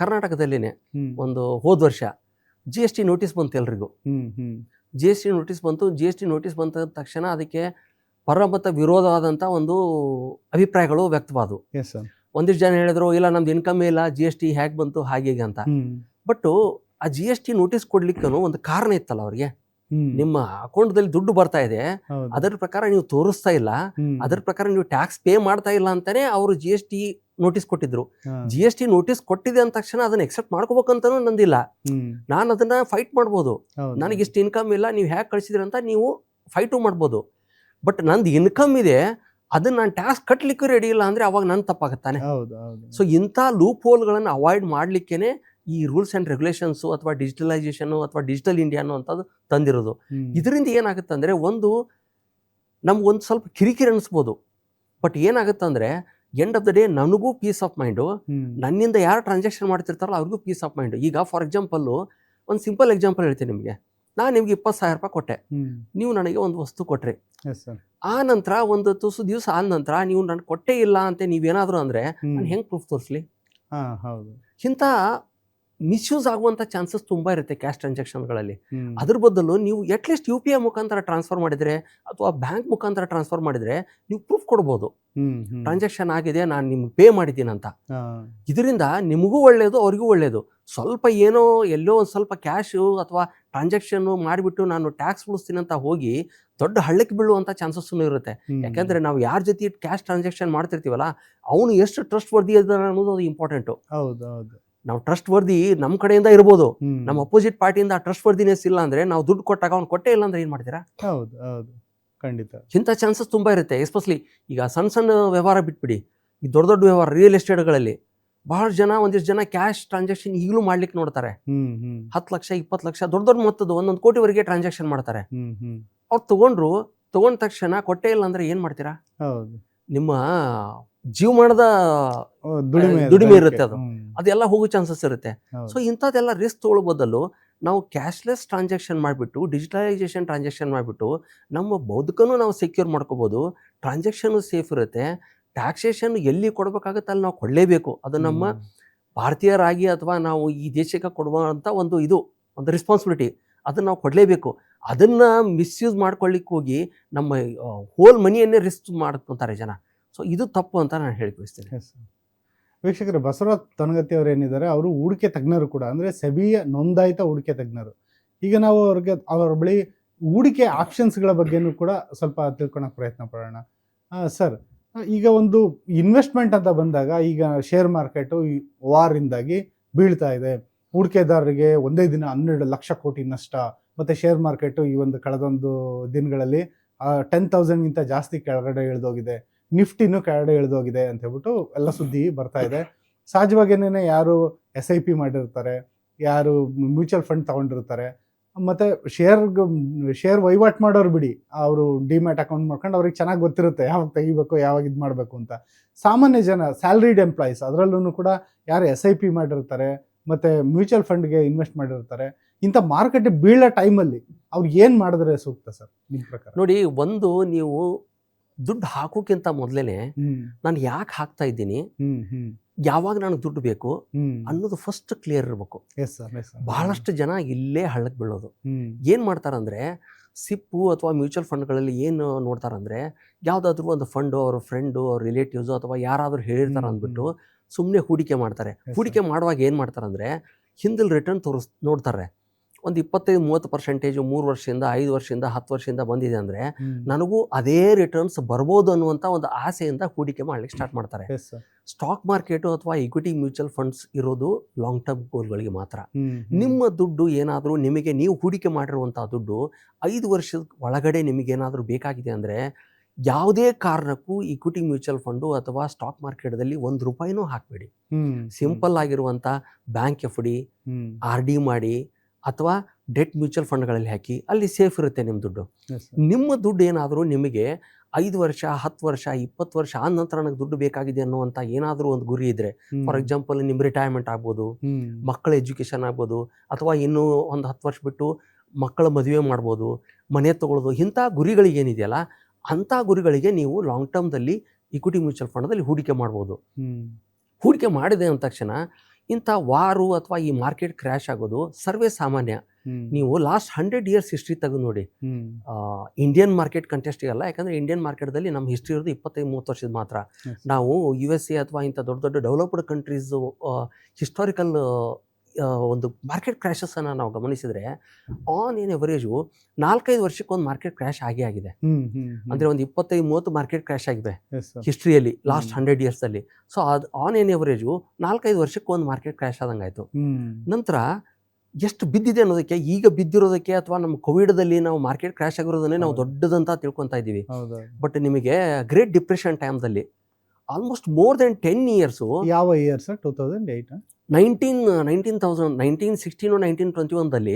ಕರ್ನಾಟಕದಲ್ಲಿನೇ ಒಂದು ಹೋದ ವರ್ಷ GST ನೋಟಿಸ್ ಬಂತು ಎಲ್ರಿಗೂ. GST ನೋಟಿಸ್ ಬಂತು. GST ನೋಟಿಸ್ ಬಂದ ತಕ್ಷಣ ಅದಕ್ಕೆ ಪರ ಮತ್ತು ವಿರೋಧವಾದಂಥ ಒಂದು ಅಭಿಪ್ರಾಯಗಳು ವ್ಯಕ್ತವಾದವು. ಒಂದಿಷ್ಟು ಜನ ಹೇಳಿದ್ರು ಇಲ್ಲ ನಮ್ದು ಇನ್ಕಮ್ ಇಲ್ಲ, GST ಹೇಗೆ ಬಂತು ಹಾಗೆ ಅಂತ. ಬಟ್ ಆ GST ನೋಟಿಸ್ ಕೊಡ್ಲಿಕ್ಕೂ ಒಂದು ಕಾರಣ ಇತ್ತಲ್ಲ ಅವ್ರಿಗೆ. ನಿಮ್ಮ ಅಕೌಂಟ್ದಲ್ಲಿ ದುಡ್ಡು ಬರ್ತಾ ಇದೆ, ಅದರ ಪ್ರಕಾರ ನೀವು ತೋರಿಸ್ತಾ ಇಲ್ಲ, ಅದರ ಪ್ರಕಾರ ನೀವು ಟ್ಯಾಕ್ಸ್ ಪೇ ಮಾಡ್ತಾ ಇಲ್ಲ ಅಂತಾನೆ ಅವರು GST ನೋಟಿಸ್ ಕೊಟ್ಟಿದ್ರು. GST ನೋಟಿಸ್ ಕೊಟ್ಟಿದೆ ಅಂದ ತಕ್ಷಣ ಅದನ್ನ ಎಕ್ಸೆಪ್ಟ್ ಮಾಡ್ಕೋಬೇಕಂತನೂ ನಂದಿಲ್ಲ. ನಾನು ಅದನ್ನ ಫೈಟ್ ಮಾಡ್ಬೋದು. ನನಗೆ ಇಷ್ಟು ಇನ್ಕಮ್ ಇಲ್ಲ, ನೀವು ಹೇಗೆ ಕಳಿಸಿದ್ರಿ ಅಂತ ನೀವು ಫೈಟು ಮಾಡ್ಬೋದು. ಬಟ್ ನಂದು ಇನ್ಕಮ್ ಇದೆ, ಅದನ್ನ ನಾನು ಟ್ಯಾಕ್ಸ್ ಕಟ್ಲಿಕ್ಕೂ ರೆಡಿ ಇಲ್ಲ ಅಂದ್ರೆ ಅವಾಗ ನನ್ನ ತಪ್ಪಾಗತ್ತಾನೆ. ಸೊ ಇಂಥ ಲೂಪ್ ಹೋಲ್ಗಳನ್ನು ಅವಾಯ್ಡ್ ಮಾಡ್ಲಿಕ್ಕೇನೆ ಈ ರೂಲ್ಸ್ ಅಂಡ್ ರೆಗ್ಯುಲೇಷನ್ಸು ಅಥವಾ ಡಿಜಿಟಲೈಸೇಷನ್ ಅಥವಾ ಡಿಜಿಟಲ್ ಇಂಡಿಯಾ ಅನ್ನುವಂಥದ್ದು ತಂದಿರೋದು. ಇದರಿಂದ ಏನಾಗುತ್ತೆ ಅಂದರೆ ನಮ್ಗೊಂದು ಸ್ವಲ್ಪ ಕಿರಿಕಿರಿ ಅನಿಸ್ಬೋದು. ಬಟ್ ಏನಾಗುತ್ತೆ ಅಂದರೆ ಎಂಡ್ ಆಫ್ ದ ಡೇ ನನಗೂ ಪೀಸ್ ಆಫ್ ಮೈಂಡು, ನನ್ನಿಂದ ಯಾರು ಟ್ರಾನ್ಸಾಕ್ಷನ್ ಮಾಡ್ತಿರ್ತಾರಲ್ಲ ಅವ್ರಿಗೂ ಪೀಸ್ ಆಫ್ ಮೈಂಡು. ಈಗ ಫಾರ್ ಎಕ್ಸಾಂಪಲ್ಲು ಒಂದು ಸಿಂಪಲ್ ಎಕ್ಸಾಂಪಲ್ ಹೇಳ್ತೀನಿ ನಿಮಗೆ. ನಾನು ನಿಮ್ಗೆ 20,000 ರೂಪಾಯಿ ಕೊಟ್ಟೆ, ನೀವು ನನಗೆ ಒಂದು ವಸ್ತು ಕೊಟ್ರಿ. ಆ ನಂತರ ಒಂದು ತುಸು ದಿವಸ ಆದ ನಂತರ ನೀವು ನನಗೆ ಕೊಟ್ಟೇ ಇಲ್ಲ ಅಂತ ನೀವೇನಾದರೂ ಅಂದರೆ ನಾನು ಹೆಂಗೆ ಪ್ರೂಫ್ ತೋರಿಸ್ಲಿ? ಇಂಥ ಮಿಸ್ಯೂಸ್ ಆಗುವಂಥ ಚಾನ್ಸಸ್ ತುಂಬ ಇರುತ್ತೆ ಕ್ಯಾಶ್ ಟ್ರಾನ್ಸಾಕ್ಷನ್ಗಳಲ್ಲಿ. ಅದ್ರ ಬದಲು ನೀವು ಅಟ್ಲೀಸ್ಟ್ UPI ಮುಖಾಂತರ ಟ್ರಾನ್ಸ್ಫರ್ ಮಾಡಿದರೆ ಅಥವಾ ಬ್ಯಾಂಕ್ ಮುಖಾಂತರ ಟ್ರಾನ್ಸ್ಫರ್ ಮಾಡಿದರೆ ನೀವು ಪ್ರೂಫ್ ಕೊಡ್ಬೋದು, ಟ್ರಾನ್ಸಾಕ್ಷನ್ ಆಗಿದೆ, ನಾನು ನಿಮ್ಗೆ ಪೇ ಮಾಡಿದ್ದೀನಿ ಅಂತ. ಇದರಿಂದ ನಿಮಗೂ ಒಳ್ಳೆಯದು, ಅವ್ರಿಗೂ ಒಳ್ಳೆಯದು. ಸ್ವಲ್ಪ ಏನೋ ಎಲ್ಲೋ ಒಂದು ಸ್ವಲ್ಪ ಕ್ಯಾಶು ಅಥವಾ ಟ್ರಾನ್ಸಾಕ್ಷನ್ನು ಮಾಡಿಬಿಟ್ಟು ನಾನು ಟ್ಯಾಕ್ಸ್ ಉಳಿಸ್ತೀನಿ ಅಂತ ಹೋಗಿ ದೊಡ್ಡ ಹಳ್ಳಕ್ಕೆ ಬೀಳುವಂಥ ಚಾನ್ಸಸ್ಸೂ ಇರುತ್ತೆ. ಯಾಕೆಂದರೆ ನಾವು ಯಾರ ಜೊತೆ ಕ್ಯಾಶ್ ಟ್ರಾನ್ಸಾಕ್ಷನ್ ಮಾಡ್ತಿರ್ತೀವಲ್ಲ ಅವನು ಎಷ್ಟು ಟ್ರಸ್ಟ್ ವರ್ದಿ ಇದ್ದಾನೆ ಅನ್ನೋದು ಅದು ಇಂಪಾರ್ಟೆಂಟು. ನಾವು ಟ್ರಸ್ಟ್ ವರ್ದಿ ನಮ್ಮ ಕಡೆಯಿಂದ ಇರ್ಬೋದು, ನಮ್ಮ ಅಪೋಸಿಟ್ ಪಾರ್ಟಿಯಿಂದ ಟ್ರಸ್ಟ್ ವರ್ದಿನೆಸ್ ಇಲ್ಲ ಅಂದ್ರೆ ನಾವು ದುಡ್ಡು ಕೊಟ್ಟಾಗ ಅವ್ನು ಕೊಟ್ಟೇ ಇಲ್ಲ ಅಂದ್ರೆ ಏನ್ ಮಾಡ್ತೀರಾ? ಖಂಡಿತ ಇಂಥ ಚಾನ್ಸಸ್ ತುಂಬಾ ಇರುತ್ತೆ. ಎಸ್ಪೆಷಲಿ ಈಗ ಸಣ್ಣ ವ್ಯವಹಾರ ಬಿಟ್ಬಿಡಿ, ಈ ದೊಡ್ಡ ವ್ಯವಹಾರ ರಿಯಲ್ ಎಸ್ಟೇಟ್ಗಳಲ್ಲಿ ಬಹಳ ಜನ ಒಂದಿಷ್ಟು ಜನ ಕ್ಯಾಶ್ ಟ್ರಾನ್ಸಾಕ್ಷನ್ ಈಗಲೂ ಮಾಡ್ಲಿಕ್ಕೆ ನೋಡ್ತಾರೆ. 10 ಲಕ್ಷ 20 ಲಕ್ಷ ದೊಡ್ಡ ಮೊತ್ತದ್ದು 1 ಕೋಟಿವರೆಗೆ ಟ್ರಾನ್ಸಾಕ್ಷನ್ ಮಾಡ್ತಾರೆ. ಅವ್ರು ತಗೊಂಡ ತಕ್ಷಣ ಕೊಟ್ಟೇ ಇಲ್ಲ ಅಂದ್ರೆ ಏನ್ ಮಾಡ್ತೀರಾ? ನಿಮ್ಮ ಜೀವಮಾನದ ದುಡಿಮೆ ಇರುತ್ತೆ, ಅದೆಲ್ಲ ಹೋಗೋ ಚಾನ್ಸಸ್ ಇರುತ್ತೆ. ಸೊ ಇಂಥದ್ದೆಲ್ಲ ರಿಸ್ಕ್ ತಗೊಳ್ಳೋ ಬದಲು ನಾವು ಕ್ಯಾಶ್ಲೆಸ್ ಟ್ರಾನ್ಸಾಕ್ಷನ್ ಮಾಡಿಬಿಟ್ಟು ಡಿಜಿಟಲೈಸೇಷನ್ ಟ್ರಾನ್ಸಾಕ್ಷನ್ ಮಾಡಿಬಿಟ್ಟು ನಮ್ಮ ಬದುಕನ್ನು ನಾವು ಸೆಕ್ಯೂರ್ ಮಾಡ್ಕೋಬೋದು, ಟ್ರಾನ್ಸಾಕ್ಷನ್ ಸೇಫ್ ಇರುತ್ತೆ. ಟ್ಯಾಕ್ಸೇಷನ್ ಎಲ್ಲಿ ಕೊಡಬೇಕಾಗುತ್ತೆ ಅಲ್ಲಿ ನಾವು ಕೊಡಲೇಬೇಕು. ಅದು ನಮ್ಮ ಭಾರತೀಯರಾಗಿ ಅಥವಾ ನಾವು ಈ ದೇಶಕ್ಕೆ ಕೊಡುವಂಥ ಒಂದು ರೆಸ್ಪಾನ್ಸಿಬಿಲಿಟಿ, ಅದನ್ನು ನಾವು ಕೊಡಲೇಬೇಕು. ಅದನ್ನು ಮಿಸ್ಯೂಸ್ ಮಾಡ್ಕೊಳ್ಳಿಕ್ಕೆ ಹೋಗಿ ನಮ್ಮ ಹೋಲ್ ಮನಿಯನ್ನೇ ರಿಸ್ಕ್ ಮಾಡ್ಕೊತಾರೆ ಜನ. ಸೊ ಇದು ತಪ್ಪು ಅಂತ ನಾನು ಹೇಳಿ ಬಯಸ್ತೇನೆ. ವೀಕ್ಷಕರು, ಬಸವರಾಜ್ ತೊನಗತ್ತಿ ಅವರು ಏನಿದ್ದಾರೆ ಅವರು ಹೂಡಿಕೆ ತಜ್ಞರು ಕೂಡ, ಅಂದರೆ ಸೆಬಿಯ ನೋಂದಾಯಿತ ಹೂಡಿಕೆ ತಜ್ಞರು. ಈಗ ನಾವು ಅವರ ಬಳಿ ಹೂಡಿಕೆ ಆಪ್ಷನ್ಸ್ಗಳ ಬಗ್ಗೆನೂ ಕೂಡ ಸ್ವಲ್ಪ ತಿಳ್ಕೊಳಕ್ಕೆ ಪ್ರಯತ್ನ ಪಡೋಣ. ಸರ್, ಈಗ ಒಂದು ಇನ್ವೆಸ್ಟ್ಮೆಂಟ್ ಅಂತ ಬಂದಾಗ ಈಗ ಶೇರ್ ಮಾರ್ಕೆಟು ವಾರಿಂದಾಗಿ ಬೀಳ್ತಾ ಇದೆ. ಹೂಡಿಕೆದಾರರಿಗೆ ಒಂದೇ ದಿನ 12 ಲಕ್ಷ ಕೋಟಿ ನಷ್ಟ. ಮತ್ತು ಶೇರ್ ಮಾರ್ಕೆಟು ಈ ಒಂದು ಕಳೆದೊಂದು ದಿನಗಳಲ್ಲಿ 10,000ಗಿಂತ ಜಾಸ್ತಿ ಕೆಳಗಡೆ ಇಳಿದೋಗಿದೆ. ನಿಫ್ಟಿನೂ ಕೆಳಗಡೆ ಇಳಿದೋಗಿದೆ ಅಂತ ಹೇಳ್ಬಿಟ್ಟು ಎಲ್ಲ ಸುದ್ದಿ ಬರ್ತಾ ಇದೆ. ಸಹಜವಾಗೇನೆ ಯಾರು SIP ಮಾಡಿರ್ತಾರೆ, ಯಾರು ಮ್ಯೂಚುವಲ್ ಫಂಡ್ ತಗೊಂಡಿರ್ತಾರೆ, ಮತ್ತೆ ಶೇರ್ ವಹಿವಾಟು ಮಾಡೋರು ಬಿಡಿ, ಅವರು ಡಿಮ್ಯಾಟ್ ಅಕೌಂಟ್ ಮಾಡ್ಕೊಂಡು ಅವ್ರಿಗೆ ಚೆನ್ನಾಗಿ ಗೊತ್ತಿರುತ್ತೆ ಯಾವಾಗ ತೆಗಿಬೇಕು ಯಾವಾಗ ಇದು ಮಾಡಬೇಕು ಅಂತ. ಸಾಮಾನ್ಯ ಜನ ಸ್ಯಾಲ್ರಿಡ್ ಎಂಪ್ಲಾಯೀಸ್ ಅದರಲ್ಲೂ ಕೂಡ ಯಾರು SIP ಮಾಡಿರ್ತಾರೆ ಮತ್ತು ಮ್ಯೂಚುವಲ್ ಫಂಡ್ಗೆ ಇನ್ವೆಸ್ಟ್ ಮಾಡಿರ್ತಾರೆ, ಇಂಥ ಮಾರುಕಟ್ಟೆ ಬೀಳೋ ಟೈಮಲ್ಲಿ ಅವ್ರು ಏನು ಮಾಡಿದ್ರೆ ಸೂಕ್ತ ಸರ್ ನಿಮ್ಮ ಪ್ರಕಾರ? ನೋಡಿ, ಒಂದು ನೀವು ದುಡ್ಡು ಹಾಕೋಕ್ಕಿಂತ ಮೊದಲೇ ನಾನು ಯಾಕೆ ಹಾಕ್ತಾ ಇದ್ದೀನಿ, ಯಾವಾಗ ನನಗೆ ದುಡ್ಡು ಬೇಕು ಅನ್ನೋದು ಫಸ್ಟ್ ಕ್ಲಿಯರ್ ಇರಬೇಕು. Yes sir, yes sir. ಬಹಳಷ್ಟು ಜನ ಇಲ್ಲೇ ಹಳ್ಳಕ್ಕೆ ಬೀಳೋದು. ಏನು ಮಾಡ್ತಾರಂದ್ರೆ ಸಿಪ್ಪು ಅಥವಾ ಮ್ಯೂಚುವಲ್ ಫಂಡ್ಗಳಲ್ಲಿ ಏನು ನೋಡ್ತಾರಂದ್ರೆ ಯಾವುದಾದ್ರೂ ಒಂದು ಫಂಡು ಅವ್ರ ಫ್ರೆಂಡು ಅವ್ರ ರಿಲೇಟಿವ್ಸು ಅಥವಾ ಯಾರಾದರೂ ಹೇಳಿರ್ತಾರೆ ಅಂದ್ಬಿಟ್ಟು ಸುಮ್ಮನೆ ಹೂಡಿಕೆ ಮಾಡ್ತಾರೆ. ಹೂಡಿಕೆ ಮಾಡುವಾಗ ಏನು ಮಾಡ್ತಾರಂದ್ರೆ ಹಿಂದಿಲ್ ರಿಟರ್ನ್ ನೋಡ್ತಾರೆ. ಒಂದು 25-30% 3 ವರ್ಷದಿಂದ 5 ವರ್ಷದಿಂದ 10 ವರ್ಷದಿಂದ ಬಂದಿದೆ ಅಂದರೆ ನನಗೂ ಅದೇ ರಿಟರ್ನ್ಸ್ ಬರ್ಬೋದು ಅನ್ನುವಂಥ ಒಂದು ಆಸೆಯಿಂದ ಹೂಡಿಕೆ ಮಾಡ್ಲಿಕ್ಕೆ ಸ್ಟಾರ್ಟ್ ಮಾಡ್ತಾರೆ. ಸ್ಟಾಕ್ ಮಾರ್ಕೆಟು ಅಥವಾ ಇಕ್ವಿಟಿ ಮ್ಯೂಚುವಲ್ ಫಂಡ್ಸ್ ಇರೋದು ಲಾಂಗ್ ಟರ್ಮ್ ಗೋಲ್ಗಳಿಗೆ ಮಾತ್ರ. ನಿಮ್ಮ ದುಡ್ಡು ಏನಾದರೂ ನಿಮಗೆ ನೀವು ಹೂಡಿಕೆ ಮಾಡಿರುವಂಥ ದುಡ್ಡು 5 ವರ್ಷದ ಒಳಗಡೆ ನಿಮಗೇನಾದರೂ ಬೇಕಾಗಿದೆ ಅಂದರೆ ಯಾವುದೇ ಕಾರಣಕ್ಕೂ ಇಕ್ವಿಟಿ ಮ್ಯೂಚುವಲ್ ಫಂಡು ಅಥವಾ ಸ್ಟಾಕ್ ಮಾರ್ಕೆಟ್ದಲ್ಲಿ ₹1 ಹಾಕಬೇಡಿ. ಸಿಂಪಲ್ ಆಗಿರುವಂಥ ಬ್ಯಾಂಕ್ FD, RD ಮಾಡಿ ಅಥವಾ ಡೆಟ್ ಮ್ಯೂಚುವಲ್ ಫಂಡ್ಗಳಲ್ಲಿ ಹಾಕಿ, ಅಲ್ಲಿ ಸೇಫ್ ಇರುತ್ತೆ ನಿಮ್ಮ ದುಡ್ಡು. ನಿಮ್ಮ ದುಡ್ಡು ಏನಾದರೂ ನಿಮಗೆ 5 ವರ್ಷ 10 ವರ್ಷ 20 ವರ್ಷ ಆದ ನಂತರ ನನಗೆ ದುಡ್ಡು ಬೇಕಾಗಿದೆ ಅನ್ನುವಂಥ ಏನಾದರೂ ಒಂದು ಗುರಿ ಇದ್ದರೆ, ಫಾರ್ ಎಕ್ಸಾಂಪಲ್ ನಿಮ್ಮ ರಿಟೈರ್ಮೆಂಟ್ ಆಗ್ಬೋದು, ಮಕ್ಕಳ ಎಜುಕೇಷನ್ ಆಗ್ಬೋದು, ಅಥವಾ ಇನ್ನೂ ಒಂದು 10 ವರ್ಷ ಬಿಟ್ಟು ಮಕ್ಕಳ ಮದುವೆ ಮಾಡ್ಬೋದು, ಮನೆ ತೊಗೊಳ್ಳೋದು, ಇಂಥ ಗುರಿಗಳಿಗೇನಿದೆಯಲ್ಲ ಅಂಥ ಗುರಿಗಳಿಗೆ ನೀವು ಲಾಂಗ್ ಟರ್ಮ್ದಲ್ಲಿ ಇಕ್ವಿಟಿ ಮ್ಯೂಚುವಲ್ ಫಂಡ್ದಲ್ಲಿ ಹೂಡಿಕೆ ಮಾಡ್ಬೋದು. ಹೂಡಿಕೆ ಮಾಡಿದೆ ಅಂದ ತಕ್ಷಣ ಇಂಥ ವಾರು ಅಥವಾ ಈ ಮಾರ್ಕೆಟ್ ಕ್ರ್ಯಾಶ್ ಆಗೋದು ಸರ್ವೇ ಸಾಮಾನ್ಯ. ನೀವು ಲಾಸ್ಟ್ 100 years ಹಿಸ್ಟ್ರಿ ತೆಗೆದು ನೋಡಿ. ಇಂಡಿಯನ್ ಮಾರ್ಕೆಟ್ ಕಂಟೆಸ್ಟಿಗಲ್ಲ, ಯಾಕಂದರೆ ಇಂಡಿಯನ್ ಮಾರ್ಕೆಟ್ದಲ್ಲಿ ನಮ್ಮ ಹಿಸ್ಟ್ರಿ ಇರೋದು 25-30 ವರ್ಷದ ಮಾತ್ರ. ನಾವು USA ಅಥವಾ ಇಂಥ ದೊಡ್ಡ ದೊಡ್ಡ ಡೆವಲಪ್ಡ್ ಕಂಟ್ರೀಸು ಹಿಸ್ಟಾರಿಕಲ್ ಒಂದು ಮಾರ್ಕೆಟ್ ಕ್ರ್ಯಾಶಸ್ಸನ್ನು ನಾವು ಗಮನಿಸಿದರೆ ಆನ್ ಏನ್ ಎವರೇಜು 4-5 ವರ್ಷಕ್ಕೊಂದು ಮಾರ್ಕೆಟ್ ಕ್ರ್ಯಾಶ್ ಆಗಿದೆ. ಅಂದರೆ ಒಂದು 25-30 ಮಾರ್ಕೆಟ್ ಕ್ರ್ಯಾಶ್ ಆಗಿವೆ ಹಿಸ್ಟ್ರಿಯಲ್ಲಿ ಲಾಸ್ಟ್ 100 yearsಲ್ಲಿ. ಸೊ ಅದು ಆನ್ ಏನ್ ಎವರೇಜು 4-5 ವರ್ಷಕ್ಕೊಂದು ಮಾರ್ಕೆಟ್ ಕ್ರ್ಯಾಶ್ ಆದಂಗೆ ಆಯಿತು. ನಂತರ ಎಷ್ಟು ಬಿದ್ದಿದೆ ಅನ್ನೋದಕ್ಕೆ, ಈಗ ಬಿದ್ದಿರೋದಕ್ಕೆ ಅಥವಾ ನಮ್ಮ ಕೋವಿಡ್ದಲ್ಲಿ ನಾವು ಮಾರ್ಕೆಟ್ ಕ್ರ್ಯಾಶ್ ಆಗಿರೋದನ್ನೇ ನಾವು ದೊಡ್ಡದಂತ ತಿಳ್ಕೊತಾ ಇದ್ದೀವಿ. ಬಟ್ ನಿಮಗೆ ಗ್ರೇಟ್ ಡಿಪ್ರೆಷನ್ ಟೈಮ್ದಲ್ಲಿ ಆಲ್ಮೋಸ್ಟ್ ಮೋರ್ ದೆನ್ 10 years. ಯಾವ ಇಯರ್ ಸರ್? 2008 1916 1921ದಲ್ಲಿ